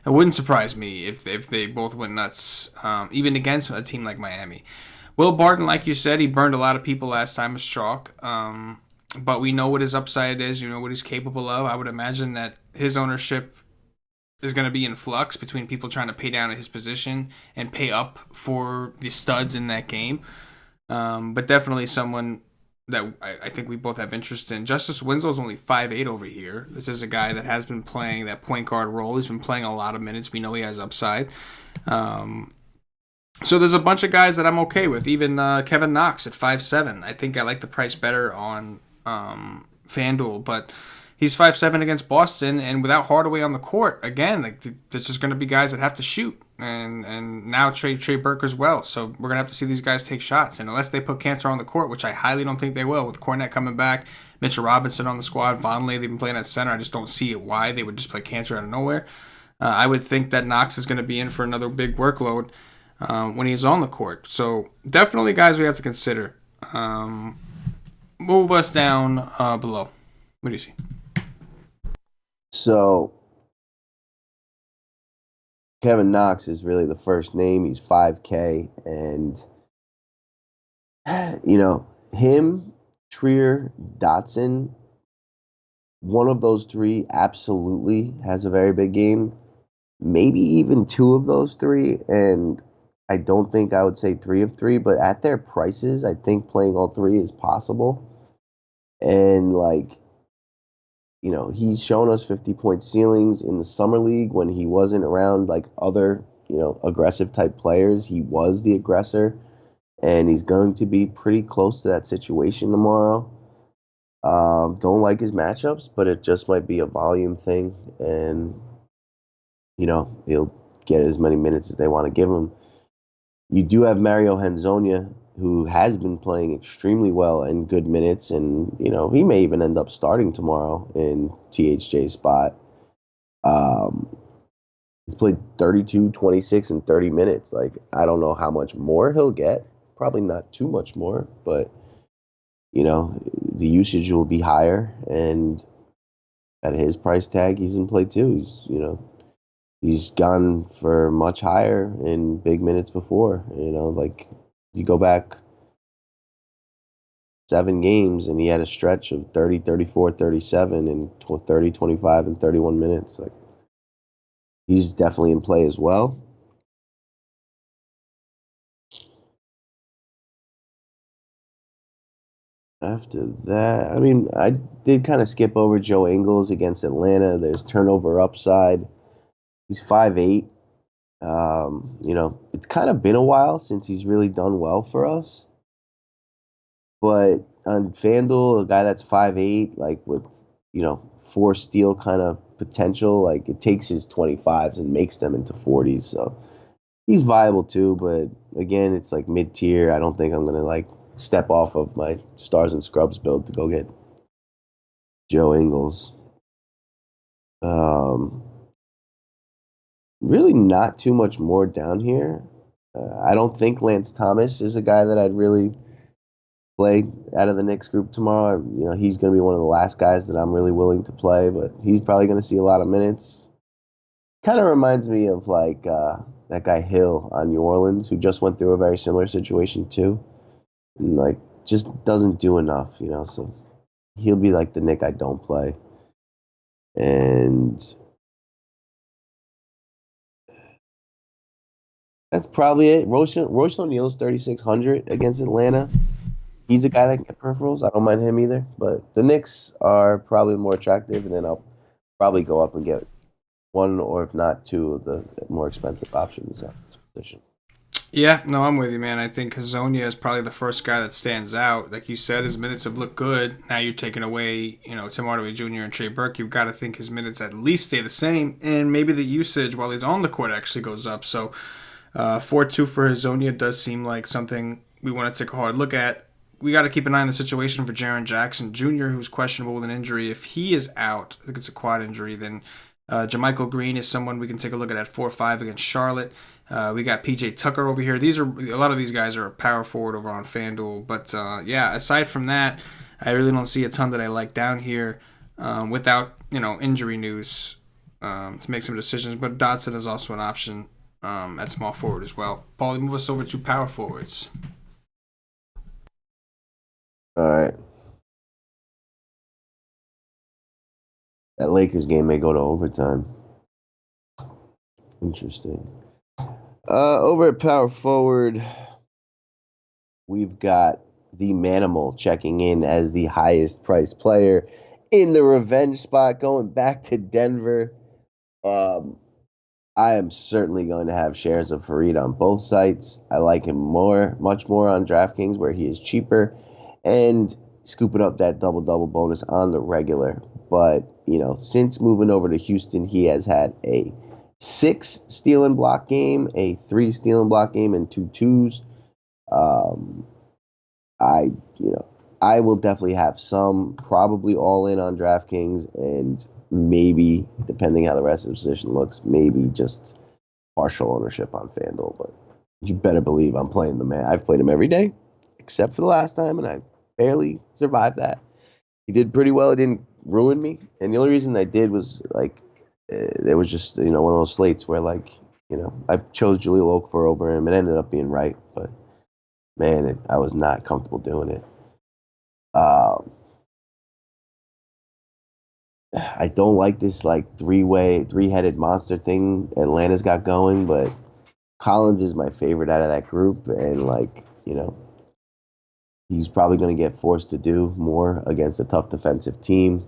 It wouldn't surprise me if they both went nuts, even against a team like Miami. Will Barton, like you said, he burned a lot of people last time as chalk. But we know what his upside is. You know what he's capable of. I would imagine that his ownership is going to be in flux between people trying to pay down at his position and pay up for the studs in that game. But definitely someone that I think we both have interest in. Justice Winslow is only 5'8" over here. This is a guy that has been playing that point guard role. He's been playing a lot of minutes. We know he has upside. So there's a bunch of guys that I'm okay with. Even Kevin Knox at 5'7". I think I like the price better on FanDuel, but he's 5'7" against Boston, and without Hardaway on the court, again, like there's just going to be guys that have to shoot, and now Trey Burke as well. So we're going to have to see these guys take shots, and unless they put Cantor on the court, which I highly don't think they will, with Cornette coming back, Mitchell Robinson on the squad, Vonleh, they've been playing at center. I just don't see it why they would just play Cantor out of nowhere. I would think that Knox is going to be in for another big workload when he's on the court. So definitely guys we have to consider. Move us down below. What do you see? So Kevin Knox is really the first name. He's 5K, and him, Trier, Dotson, one of those three absolutely has a very big game. Maybe even two of those three, and I don't think I would say 3 of 3, but at their prices, I think playing all three is possible. And he's shown us 50-point ceilings in the summer league when he wasn't around like other, aggressive type players. He was the aggressor, and he's going to be pretty close to that situation tomorrow. Don't like his matchups, but it just might be a volume thing, and he'll get as many minutes as they want to give him. You do have Mario Hezonja, who has been playing extremely well in good minutes, and he may even end up starting tomorrow in THJ's spot. He's played 32, 26, and 30 minutes. Like, I don't know how much more he'll get. Probably not too much more, but the usage will be higher, and at his price tag, he's in play too. He's gone for much higher in big minutes before. You go back 7 games and he had a stretch of 30, 34, 37 and 30, 25, and 31 minutes. Like, he's definitely in play as well. After that, I did kind of skip over Joe Ingles against Atlanta. There's turnover upside. He's 5'8". It's kind of been a while since he's really done well for us. But on FanDuel, a guy that's 5'8", like with, 4 steal kind of potential, like it takes his 25s and makes them into 40s. So he's viable too, but again, it's like mid-tier. I don't think I'm going to step off of my Stars and Scrubs build to go get Joe Ingles. Really not too much more down here. I don't think Lance Thomas is a guy that I'd really play out of the Knicks group tomorrow. He's going to be one of the last guys that I'm really willing to play, but he's probably going to see a lot of minutes. Kind of reminds me of that guy Hill on New Orleans, who just went through a very similar situation too, and just doesn't do enough, so he'll be like the Knick I don't play. And that's probably it. Royce O'Neal's 3,600 against Atlanta. He's a guy that can get peripherals. I don't mind him either. But the Knicks are probably more attractive, and then I'll probably go up and get one, or if not two, of the more expensive options at this position. Yeah, no, I'm with you, man. I think Hezonja is probably the first guy that stands out. Like you said, his minutes have looked good. Now you're taking away, Tim Hardaway Jr. and Trey Burke. You've got to think his minutes at least stay the same, and maybe the usage while he's on the court actually goes up. So 4-2 for Hezonja does seem like something we want to take a hard look at. We got to keep an eye on the situation for Jaren Jackson Jr., who's questionable with an injury. If he is out, I think it's a quad injury, then Jermichael Green is someone we can take a look at 4-5 against Charlotte. We got PJ Tucker over here. A lot of these guys are a power forward over on FanDuel. But aside from that, I really don't see a ton that I like down here without injury news to make some decisions. But Dotson is also an option at small forward as well. Paulie, move us over to power forwards. All right. That Lakers game may go to overtime. Interesting. Over at power forward, we've got the Manimal checking in as the highest priced player in the revenge spot, going back to Denver. I am certainly going to have shares of Farid on both sites. I like him much more on DraftKings, where he is cheaper, and scooping up that double-double bonus on the regular. but since moving over to Houston, he has had a 6 steal and block game, a 3 steal and block game, and 2 twos. Um, I you know I will definitely have some, probably all in on DraftKings, and maybe, depending how the rest of the position looks, maybe just partial ownership on FanDuel. But you better believe I'm playing the man. I've played him every day, except for the last time, and I barely survived that. He did pretty well. It didn't ruin me, and the only reason I did was it was just one of those slates where I chose Jaleel Okafor over him. It ended up being right, but man, I was not comfortable doing it. I don't like this three-headed monster thing Atlanta's got going, but Collins is my favorite out of that group, and he's probably going to get forced to do more against a tough defensive team,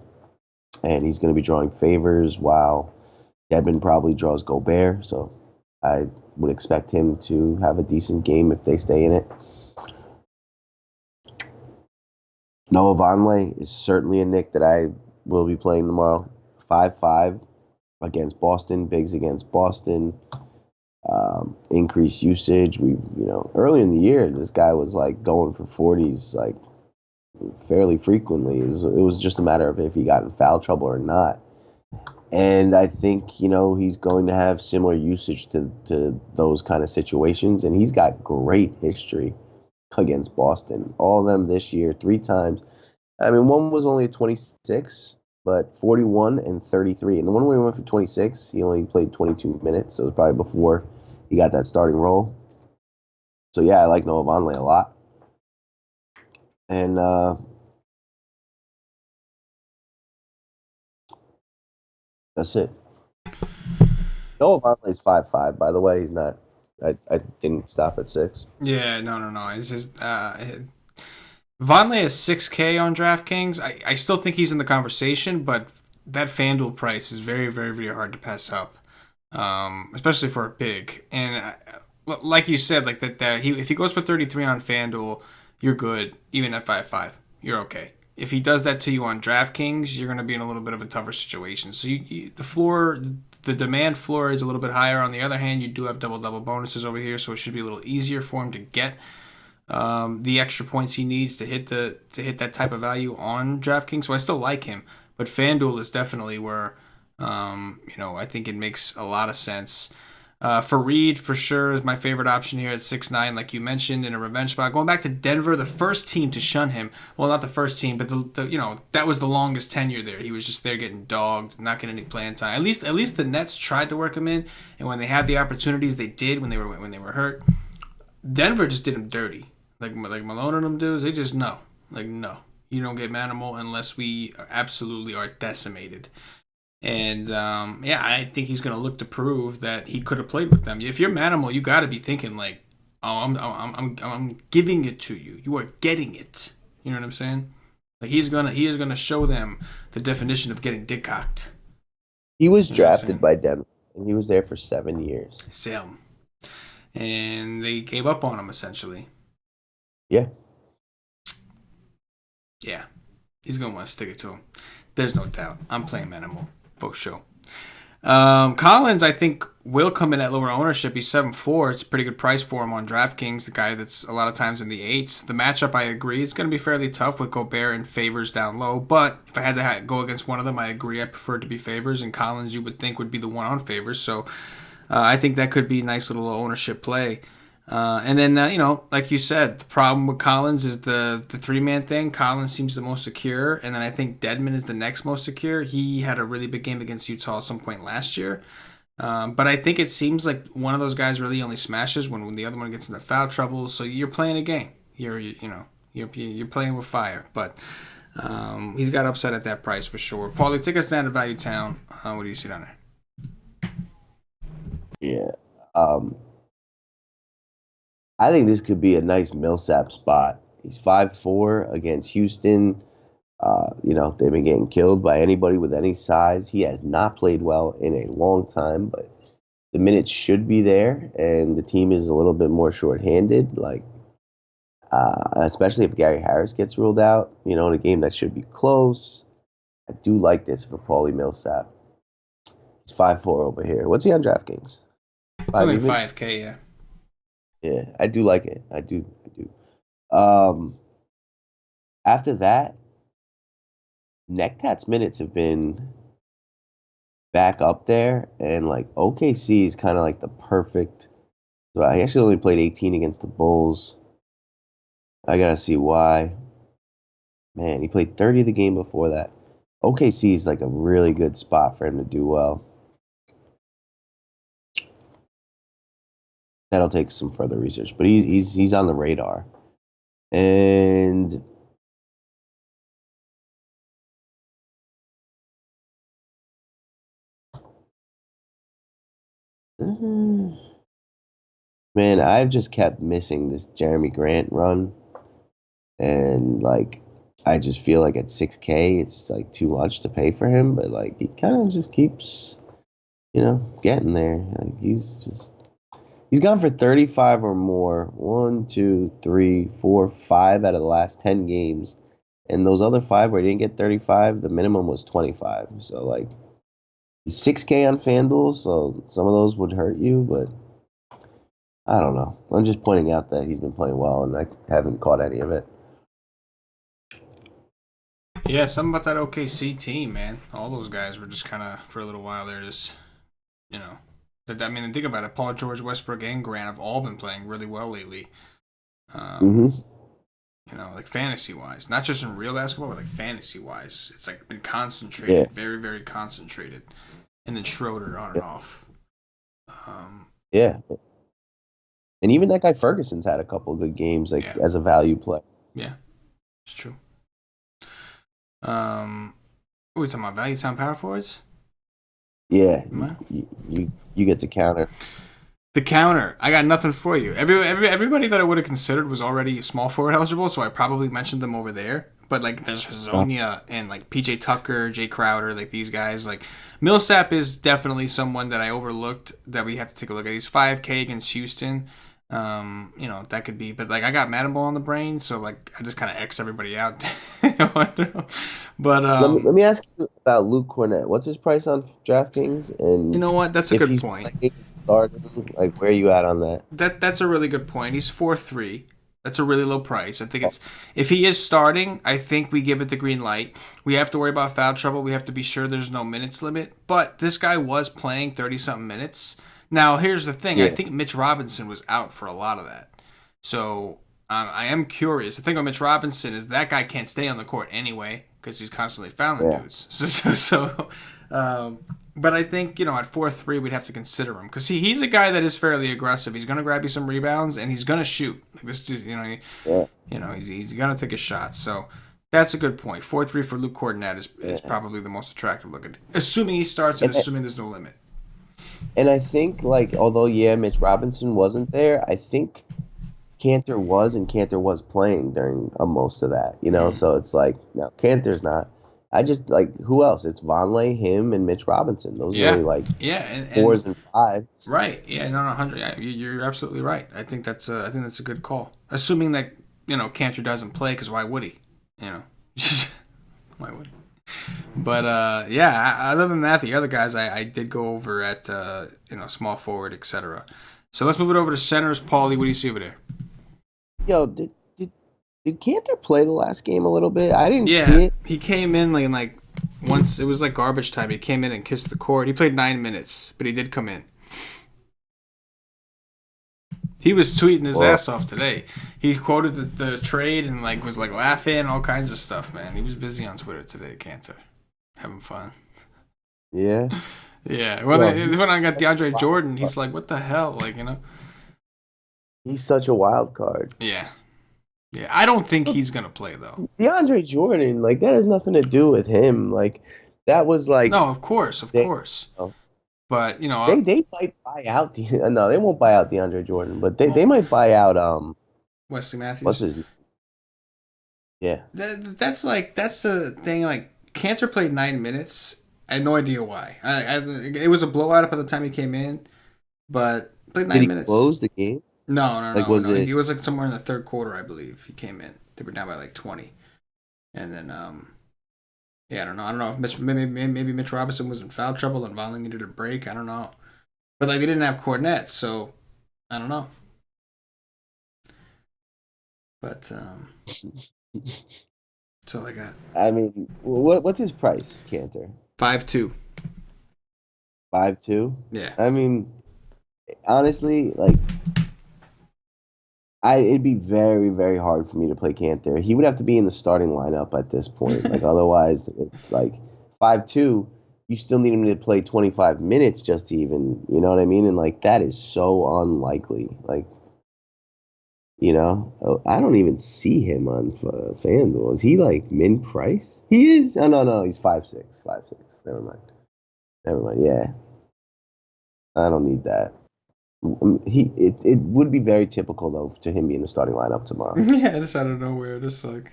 and he's going to be drawing favors while Dedmon probably draws Gobert, so I would expect him to have a decent game if they stay in it. Noah Vonleh is certainly a Knick that I will be playing tomorrow. 5-5 against Boston, bigs against Boston. Increased usage. Early in the year, this guy was going for 40s fairly frequently. It was just a matter of if he got in foul trouble or not. And I think he's going to have similar usage to those kind of situations, and he's got great history against Boston. All of them this year, 3 times. I mean, one was only a 26, but 41 and 33. And the one where he went for 26, he only played 22 minutes, so it was probably before he got that starting role. So, yeah, I like Noah Vonleh a lot. And that's it. Noah Vonleh is 5-5, by the way. He's not. I didn't stop at 6. Yeah, no. It's just Vonleh is 6K on DraftKings. I still think he's in the conversation, but that FanDuel price is very, very, very hard to pass up, especially for a big. And like you said, if he goes for 33 on FanDuel, you're good. Even at 5-5, you're okay. If he does that to you on DraftKings, you're going to be in a little bit of a tougher situation. So the demand floor is a little bit higher. On the other hand, you do have double bonuses over here, so it should be a little easier for him to get the extra points he needs to hit that type of value on DraftKings. So I still like him, but FanDuel is definitely where I think it makes a lot of sense. Fareed for sure is my favorite option here at 6'9", like you mentioned, in a revenge spot. Going back to Denver, the first team to shun him. Well, not the first team, but that was the longest tenure there. He was just there getting dogged, not getting any playing time. At least the Nets tried to work him in, and when they had the opportunities, they did when they were hurt. Denver just did him dirty. Like Malone and them dudes, they just no. You don't get Manimal unless we absolutely are decimated. And I think he's going to look to prove that he could have played with them. If you're Manimal, you got to be thinking I'm giving it to you. You are getting it. You know what I'm saying? He is gonna show them the definition of getting dick cocked. He was drafted by Denver, and he was there for 7 years. Same. And they gave up on him essentially. Yeah. Yeah. He's gonna want to stick it to him. There's no doubt. I'm playing Manimal. For sure. Collins, I think, will come in at lower ownership. He's 7-4. It's a pretty good price for him on DraftKings, the guy that's a lot of times in the 8s. The matchup, I agree, is going to be fairly tough with Gobert and Favors down low. But if I had to go against one of them, I agree. I prefer it to be Favors. And Collins, you would think, would be the one on Favors. So I think that could be a nice little ownership play. And then, like you said, the problem with Collins is the 3-man thing. Collins seems the most secure, and then I think Dedmon is the next most secure. He had a really big game against Utah at some point last year. But I think it seems like one of those guys really only smashes when the other one gets into foul trouble. So you're playing a game. You're playing with fire. But he's got upside at that price for sure. Paulie, take us down to Value Town. What do you see down there? Yeah. I think this could be a nice Millsap spot. He's 5'4" against Houston. They've been getting killed by anybody with any size. He has not played well in a long time, but the minutes should be there, and the team is a little bit more shorthanded. Especially if Gary Harris gets ruled out, in a game that should be close. I do like this for Paulie Millsap. It's 5-4 over here. What's he on DraftKings? It's Five only even? 5K, yeah. Yeah, I do like it. I do. I do. After that, Nectat's minutes have been back up there, and like OKC is kind of like the perfect. So I actually only played 18 against the Bulls. I gotta see why. Man, he played 30 the game before that. OKC is like a really good spot for him to do well. That'll take some further research, but he's on the radar. And man, I've just kept missing this Jeremy Grant run, and like I just feel like at 6K, it's like too much to pay for him. But like he kind of just keeps, getting there. Like he's gone for 35 or more. 1, 2, 3, 4, 5 out of the last 10 games, and those other 5 where he didn't get 35, the minimum was 25. So like he's 6K on FanDuel, so some of those would hurt you, but I don't know. I'm just pointing out that he's been playing well, and I haven't caught any of it. Yeah, something about that OKC team, man. All those guys were just kind of, for a little while there, just, you know. I mean, think about it. Paul George, Westbrook, and Grant have all been playing really well lately. Mm-hmm. Like fantasy-wise. Not just in real basketball, but like fantasy-wise. It's like been concentrated, very, very concentrated. And then Schroeder on and off. Yeah. And even that guy Ferguson's had a couple of good games, like as a value play. Yeah, it's true. What are we talking about? Value time power forwards? Yeah, you get the counter. The counter. I got nothing for you. Everybody that I would have considered was already small forward eligible, so I probably mentioned them over there. But like there's Hazonia and like PJ Tucker, Jay Crowder, like these guys. Like Millsap is definitely someone that I overlooked that we have to take a look at. He's 5K against Houston. That could be, but like I got Madden Ball on the brain, so like I just kind of X everybody out. But let me ask you about Luke Cornett. What's his price on DraftKings? And you know what? That's a good point. Starting, like where are you at on that? That's a really good point. He's 4-3. That's a really low price. I think it's if he is starting, I think we give it the green light. We have to worry about foul trouble. We have to be sure there's no minutes limit. But this guy was playing 30-something minutes. Now, here's the thing. Yeah. I think Mitch Robinson was out for a lot of that. So I am curious. The thing about Mitch Robinson is that guy can't stay on the court anyway because he's constantly fouling dudes. But I think, at 4-3, we'd have to consider him because he's a guy that is fairly aggressive. He's going to grab you some rebounds and he's going to shoot. Like this, he's going to take a shot. So that's a good point. 4-3 for Luke Cornett is probably the most attractive looking, assuming he starts and assuming there's no limit. And I think, like, although, Mitch Robinson wasn't there, I think Cantor was, and Cantor was playing during most of that, So it's like, no, Cantor's not. I just, like, who else? It's Vonleh, him, and Mitch Robinson. Those are really, like, fours and fives. Right. Yeah, no, 100. You're absolutely right. I think that's a good call. Assuming that, Cantor doesn't play, because why would he? Why would he? But other than that, the other guys I did go over at small forward, etc. So let's move it over to centers. Paulie, what do you see over there? Yo, did Cantor play the last game a little bit? I didn't see it. He came in like once it was like garbage time. He came in and kissed the court. He played 9 minutes, but he did come in. He was tweeting his ass off today. He quoted the trade and was laughing, all kinds of stuff, man. He was busy on Twitter today, Cantor. Having fun. Yeah. Yeah. When I got DeAndre Jordan, he's like, what the hell? He's such a wild card. Yeah. Yeah. I don't think he's going to play, though. DeAndre Jordan, that has nothing to do with him. That was No, of course. But, they might buy out no, they won't buy out DeAndre Jordan, but they might buy out Wesley Matthews. What's his name? Yeah. That's the thing. Cantor played 9 minutes. I had no idea why. It was a blowout up at the time he came in, but played 9 minutes. Did he close the game? No. He was somewhere in the third quarter, I believe. He came in. They were down by 20, and then Yeah, I don't know. I don't know if maybe Mitch Robinson was in foul trouble and finally needed a break. I don't know. But like they didn't have Cornette, so I don't know. But that's all I got. I mean, what's his price, Cantor? 5-2. 5.2. Yeah. I mean, honestly, like it'd be very, very hard for me to play Cantor. He would have to be in the starting lineup at this point. Like otherwise, it's like 5.2. You still need him to play 25 minutes just to even, you know what I mean? And like that is so unlikely. Like, I don't even see him on FanDuel. Is he like min price? He is. Oh no, he's 5.6. 5.6. Never mind. Never mind. Yeah, I don't need that. It would be very typical though to him being the starting lineup tomorrow. Yeah, just out of nowhere, just like,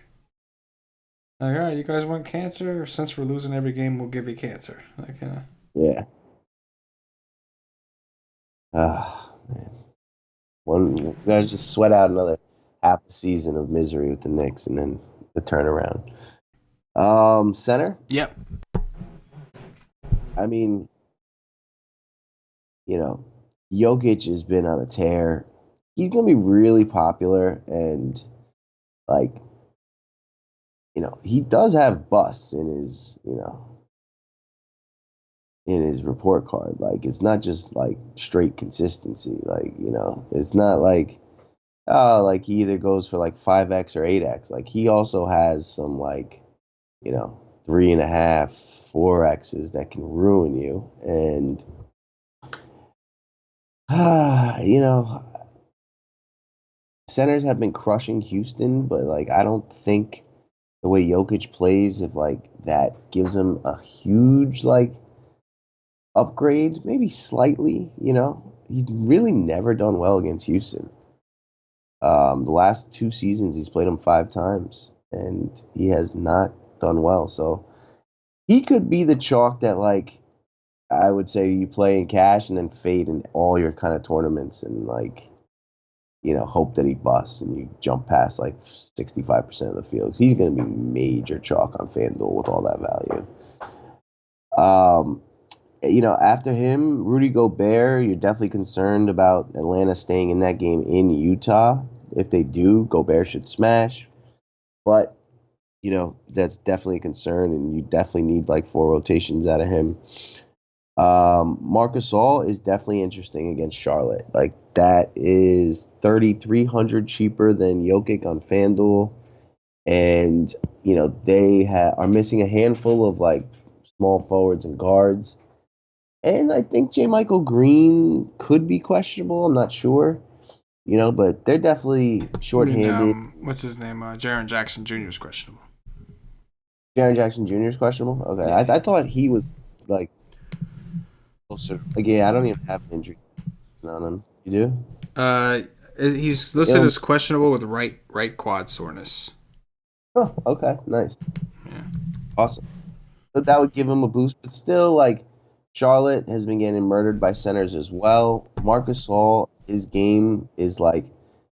all right, you guys want cancer? Since we're losing every game, we'll give you cancer. Like, Yeah. Ah, man. We gotta just sweat out another half a season of misery with the Knicks and then the turnaround. Center. yep. I mean, you know, Jokic has been on a tear. He's gonna be really popular, and like, he does have busts in his report card. Like, it's not just like straight consistency. Like, it's not like, oh, like he either goes for like 5x or 8x. Like, he also has some like, 3.5, 4x's that can ruin you. And you know, centers have been crushing Houston, but like I don't think the way Jokic plays, if like that gives him a huge like upgrade, maybe slightly. He's really never done well against Houston. The last 2 seasons, he's played him 5 times, and he has not done well. So he could be the chalk that like I would say you play in cash and then fade in all your kind of tournaments and like hope that he busts and you jump past like 65% of the field. He's going to be major chalk on FanDuel with all that value. After him, Rudy Gobert, you're definitely concerned about Atlanta staying in that game in Utah. If they do, Gobert should smash. But, that's definitely a concern, and you definitely need like 4 rotations out of him. Marcus All is definitely interesting against Charlotte. Like that is 3,300 cheaper than Jokic on FanDuel, and they are missing a handful of like small forwards and guards, and I think J. Michael Green could be questionable. I'm not sure, but they're definitely I mean, shorthanded. what's his name? Jaren Jackson Jr. is questionable. Jaren Jackson Jr. is questionable. Okay, Yeah. I thought he was like closer. Like, yeah, I don't even have an injury on him. You do? He's listed Ill- as questionable with right quad soreness. Oh, okay, nice, Yeah. awesome. But that would give him a boost. But still, like Charlotte has been getting murdered by centers as well. Marcus Gasol, his game is like,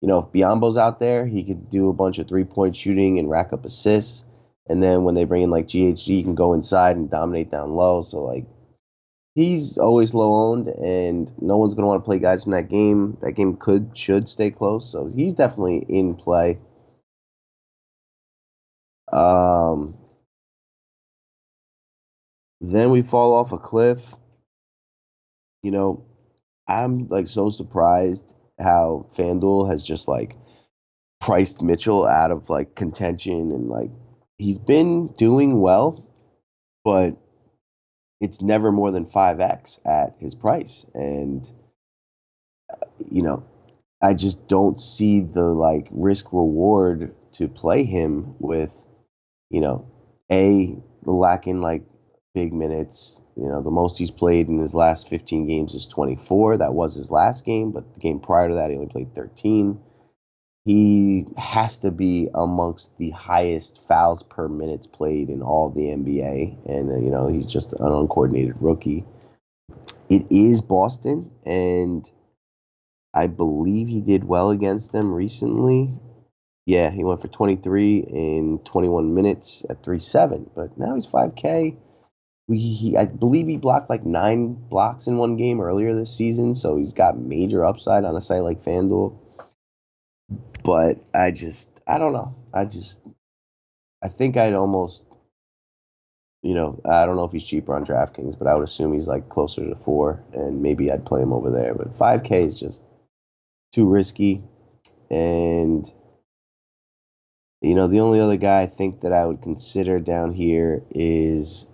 if Biombo's out there, he could do a bunch of 3-point shooting and rack up assists. And then when they bring in like GHG, he can go inside and dominate down low. So like he's always low owned, and no one's gonna want to play guys from that game. That game should stay close. So he's definitely in play. Um, then we fall off a cliff. You know, I'm like so surprised how FanDuel has just like priced Mitchell out of like contention, and like he's been doing well, but it's never more than 5x at his price. And you know, I just don't see the like risk reward to play him with, you know, lacking like big minutes. The most he's played in his last 15 games is 24. That was his last game, but the game prior to that, he only played 13. He has to be amongst the highest fouls per minutes played in all of the NBA. And, he's just an uncoordinated rookie. It is Boston, and I believe he did well against them recently. Yeah, he went for 23 in 21 minutes at 3.7, but now he's 5K. I believe he blocked like 9 blocks in one game earlier this season, so he's got major upside on a site like FanDuel. But I don't know. I think I'd almost, I don't know if he's cheaper on DraftKings, but I would assume he's like closer to 4, and maybe I'd play him over there. But 5K is just too risky. And, the only other guy I think that I would consider down here is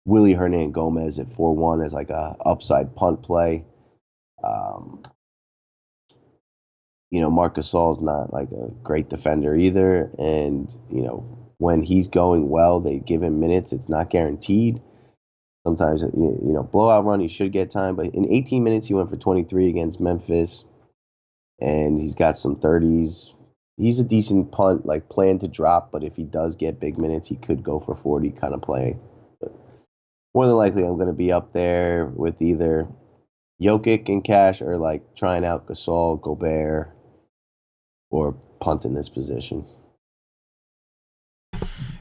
Willie Hernan Gomez at 4-1 as like a upside punt play. Um, Marc Gasol's not like a great defender either. And, when he's going well, they give him minutes. It's not guaranteed. Sometimes, blowout run, he should get time. But in 18 minutes, he went for 23 against Memphis. And he's got some 30s. He's a decent punt, like plan to drop. But if he does get big minutes, he could go for 40 kind of play. But more than likely, I'm going to be up there with either Jokic and cash or like trying out Gasol, Gobert, or punt in this position.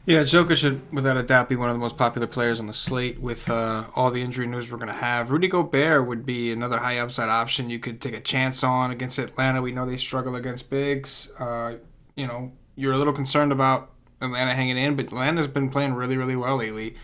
Yeah, Jokic should, without a doubt, be one of the most popular players on the slate with all the injury news we're going to have. Rudy Gobert would be another high upside option you could take a chance on against Atlanta. We know they struggle against bigs. You're a little concerned about Atlanta hanging in, but Atlanta's been playing really, really well lately.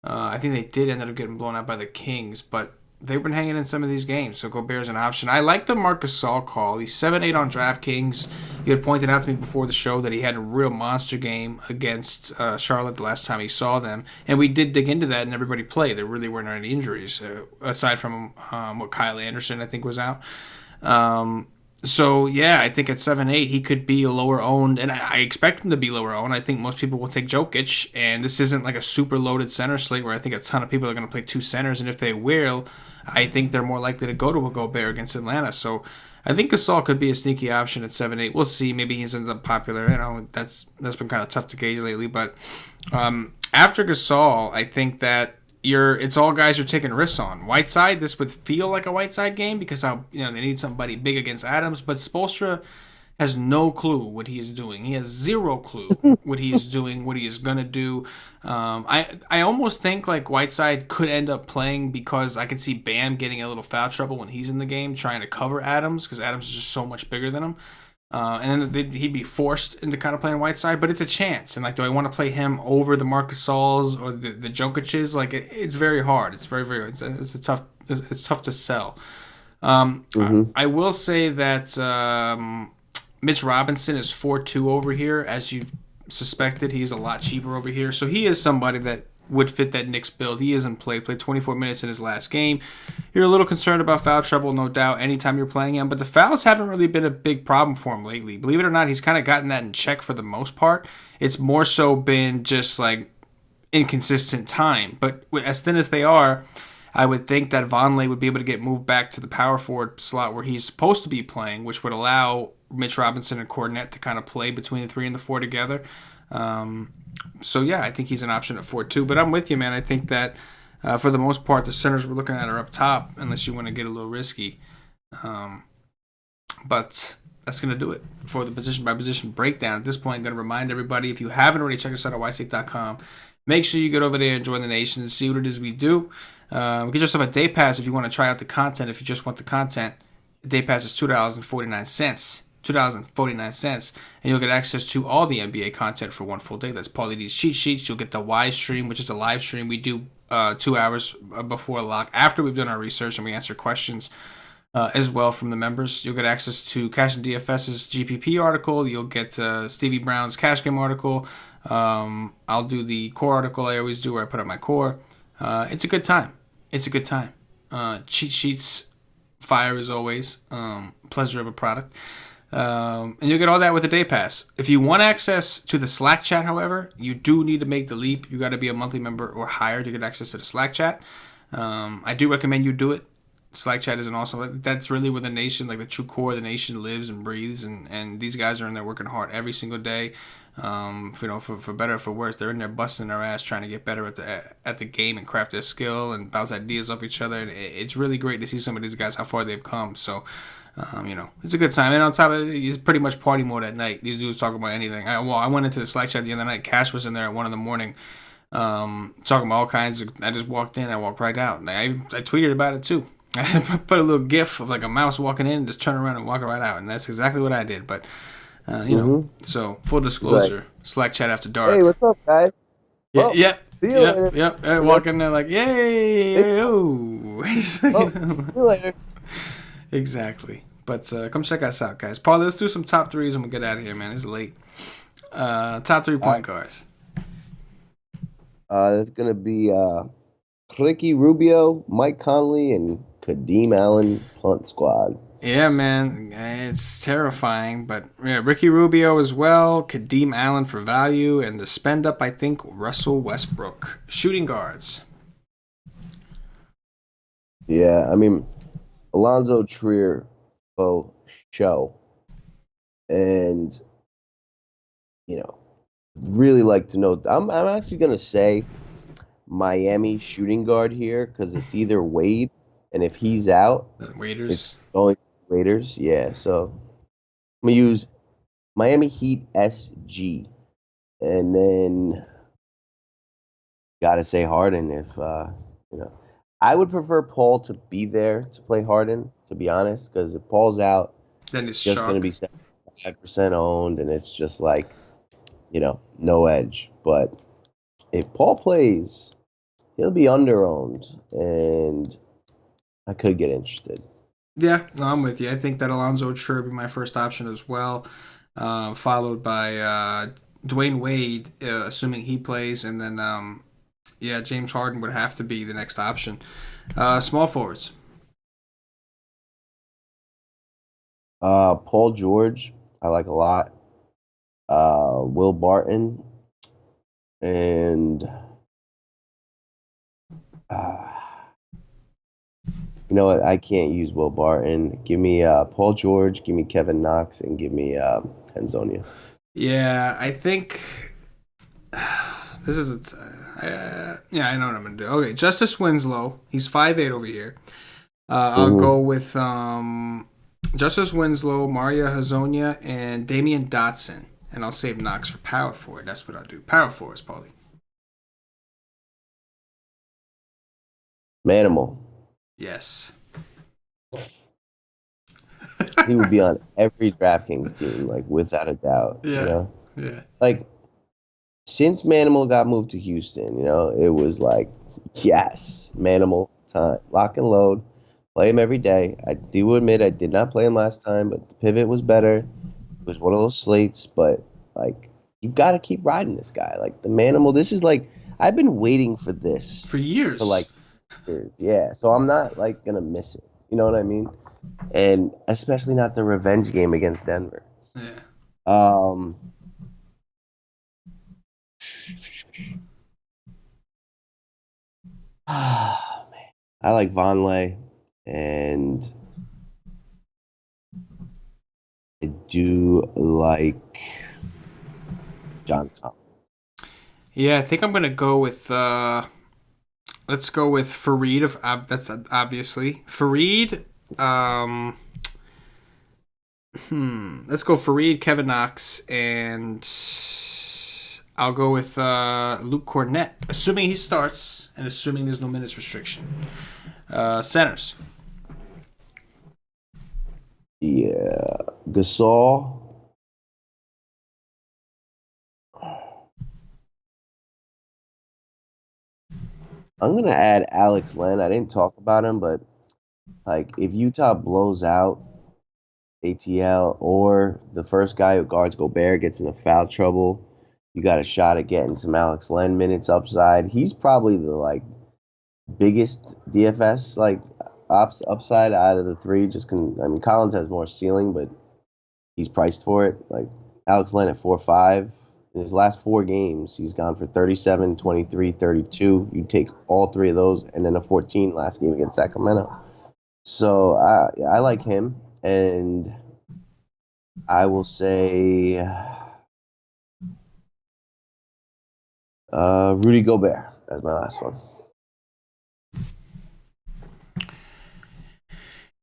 I think they did end up getting blown out by the Kings, but they've been hanging in some of these games, so Gobert's an option. I like the Marc Gasol call. He's 7-8 on DraftKings. You had pointed out to me before the show that he had a real monster game against Charlotte the last time he saw them, and we did dig into that, and everybody played. There really weren't any injuries, aside from what Kyle Anderson, I think, was out. So, yeah, I think at 7-8, he could be lower owned, and I expect him to be lower owned. I think most people will take Jokic, and this isn't like a super loaded center slate where I think a ton of people are going to play two centers, and if they will, I think they're more likely to go to a Gobert against Atlanta. So I think Gasol could be a sneaky option at 7-8. We'll see. Maybe he ends up popular. That's been kind of tough to gauge lately. But after Gasol, I think that it's all guys you're taking risks on. Whiteside, this would feel like a Whiteside game because they need somebody big against Adams, but Spoelstra has no clue what he is doing. He has zero clue what he is doing, what he is gonna do. I almost think like Whiteside could end up playing because I could see Bam getting a little foul trouble when he's in the game trying to cover Adams because Adams is just so much bigger than him. And then he'd be forced into kind of playing Whiteside, but it's a chance. And like, do I want to play him over the Marc Gasols or the Jokic's? Like, it's very hard. It's very, very. It's tough to sell. I will say that Mitch Robinson is 4-2 over here, as you suspected. He's a lot cheaper over here, so he is somebody that would fit that Knicks build. He is in play. Played 24 minutes in his last game. You're a little concerned about foul trouble, no doubt, anytime you're playing him, but the fouls haven't really been a big problem for him lately. Believe it or not, he's kind of gotten that in check for the most part. It's more so been just like inconsistent time. But as thin as they are, I would think that Vonleh would be able to get moved back to the power forward slot where he's supposed to be playing, which would allow Mitch Robinson and Kornet to kind of play between the 3 and the 4 together. So, yeah, I think he's an option at 4-2. But I'm with you, man. I think that for the most part, the centers we're looking at are up top, unless you want to get a little risky. But that's going to do it for the position-by-position breakdown. At this point, I'm going to remind everybody, if you haven't already, check us out at whitestate.com. Make sure you get over there and join the nation and see what it is we do. Get yourself a day pass if you want to try out the content. If you just want the content, the day pass is $2.49. $2.49, and you'll get access to all the NBA content for one full day. That's Paulie D's cheat sheets. You'll get the Y stream, which is a live stream we do 2 hours before lock, after we've done our research and we answer questions as well from the members. You'll get access to Cash and DFS's GPP article. You'll get Stevie Brown's Cash Game article. I'll do the core article I always do where I put up my core. It's a good time. Cheat sheets, fire as always. Pleasure of a product. And you'll get all that with a day pass. If you want access to the Slack chat, however, you do need to make the leap. You got to be a monthly member or higher to get access to the Slack chat. I do recommend you do it. Slack chat isn't awesome. That's really where the nation, like the true core of the nation, lives and breathes. And these guys are in there working hard every single day. For better or for worse, they're in there busting their ass trying to get better at the game and craft their skill and bounce ideas off each other. And it's really great to see some of these guys how far they've come. So It's a good time. And on top of it, it's pretty much party mode at night. These dudes talking about anything. I went into the Slack chat the other night. Cash was in there at 1 a.m. Talking about all kinds of. I just walked in. I walked right out. And I tweeted about it too. I put a little gif of like a mouse walking in, just turn around and walk right out, and that's exactly what I did. But so full disclosure, Slack chat after dark. Hey, what's up, guys? Yeah. See you later. Yep. I walk in there like, yay, oh. See you later. Exactly. But come check us out, guys. Paul, let's do some top threes and we'll get out of here, man. It's late. Top 3 point guards. It's gonna be Ricky Rubio, Mike Conley, and Kadeem Allen punt squad. Yeah, man. It's terrifying. But yeah, Ricky Rubio as well. Kadeem Allen for value. And the spend up, I think, Russell Westbrook. Shooting guards. Yeah, I mean, Alonzo Trier show. And, really like to know. I'm actually going to say Miami shooting guard here because it's either Wade, and if he's out, Waiters. It's going Raiders. Yeah, so I'm going to use Miami Heat SG. And then got to say Harden if, I would prefer Paul to be there to play Harden, to be honest, because if Paul's out, then it's just going to be 75% owned, and it's just like, no edge. But if Paul plays, he'll be under-owned, and I could get interested. Yeah, no, I'm with you. I think that Alonzo Trier would be my first option as well, followed by Dwayne Wade, assuming he plays, and then, James Harden would have to be the next option. Small forwards. Paul George, I like a lot. Will Barton, and you know what? I can't use Will Barton. Give me Paul George, give me Kevin Knox, and give me Tanzonia. Yeah, I think this is I know what I'm going to do. Okay, Justice Winslow. He's 5'8" over here. I'll go with Justice Winslow, Mario Hazonia, and Damian Dotson. And I'll save Knox for power forward. That's what I'll do. Power forwards, Paulie. Manimal. Yes. He would be on every DraftKings team, like, without a doubt. Yeah. Like, since Manimal got moved to Houston, it was like, yes, Manimal time. Lock and load. Play him every day. I do admit I did not play him last time, but the pivot was better. It was one of those slates, but, like, you got to keep riding this guy. Like, the Manimal, this is like, I've been waiting for this. For years. For, like, years. Yeah, so I'm not, like, going to miss it. You know what I mean? And especially not the revenge game against Denver. Yeah. Oh, man. I like Vonleh, and I do like John Collins. Yeah, I think I'm going to go with let's go with Fareed. That's obviously Fareed. Let's go Fareed, Kevin Knox, and I'll go with Luke Cornett, assuming he starts and assuming there's no minutes restriction. Centers. Yeah, Gasol. I'm going to add Alex Len. I didn't talk about him, but like if Utah blows out ATL or the first guy who guards Gobert gets into foul trouble, you got a shot at getting some Alex Len minutes upside. He's probably the biggest DFS upside out of the three. Collins has more ceiling, but he's priced for it. Like Alex Len at 4.5. In his last 4 games, he's gone for 37, 23, 32. You take all 3 of those, and then a 14 last game against Sacramento. So I like him, and I will say Rudy Gobert as my last one.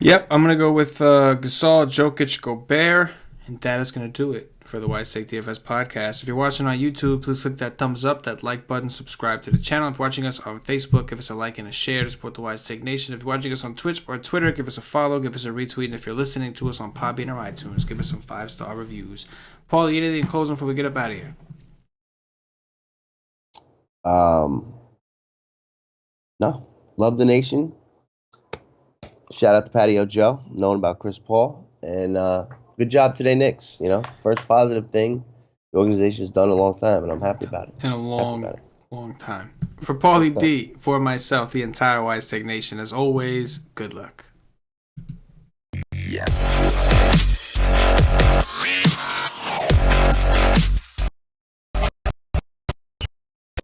Yep, I'm going to go with Gasol, Jokic, Gobert, and that is going to do it for the Wise Take DFS podcast. If you're watching on YouTube, please click that thumbs up, that like button, subscribe to the channel. If you're watching us on Facebook, give us a like and a share to support the Wise Take Nation. If you're watching us on Twitch or Twitter, give us a follow, give us a retweet. And if you're listening to us on Podbean or iTunes, give us some 5-star reviews. Paulie, anything in closing before we get up out of here? No. Love the nation. Shout out to Patio Joe, knowing about Chris Paul. And good job today, Knicks. You know, first positive thing the organization's done in a long time, and I'm happy about it. In a long time. For Paulie D, for myself, the entire Wise Take Nation, as always, good luck. Yeah.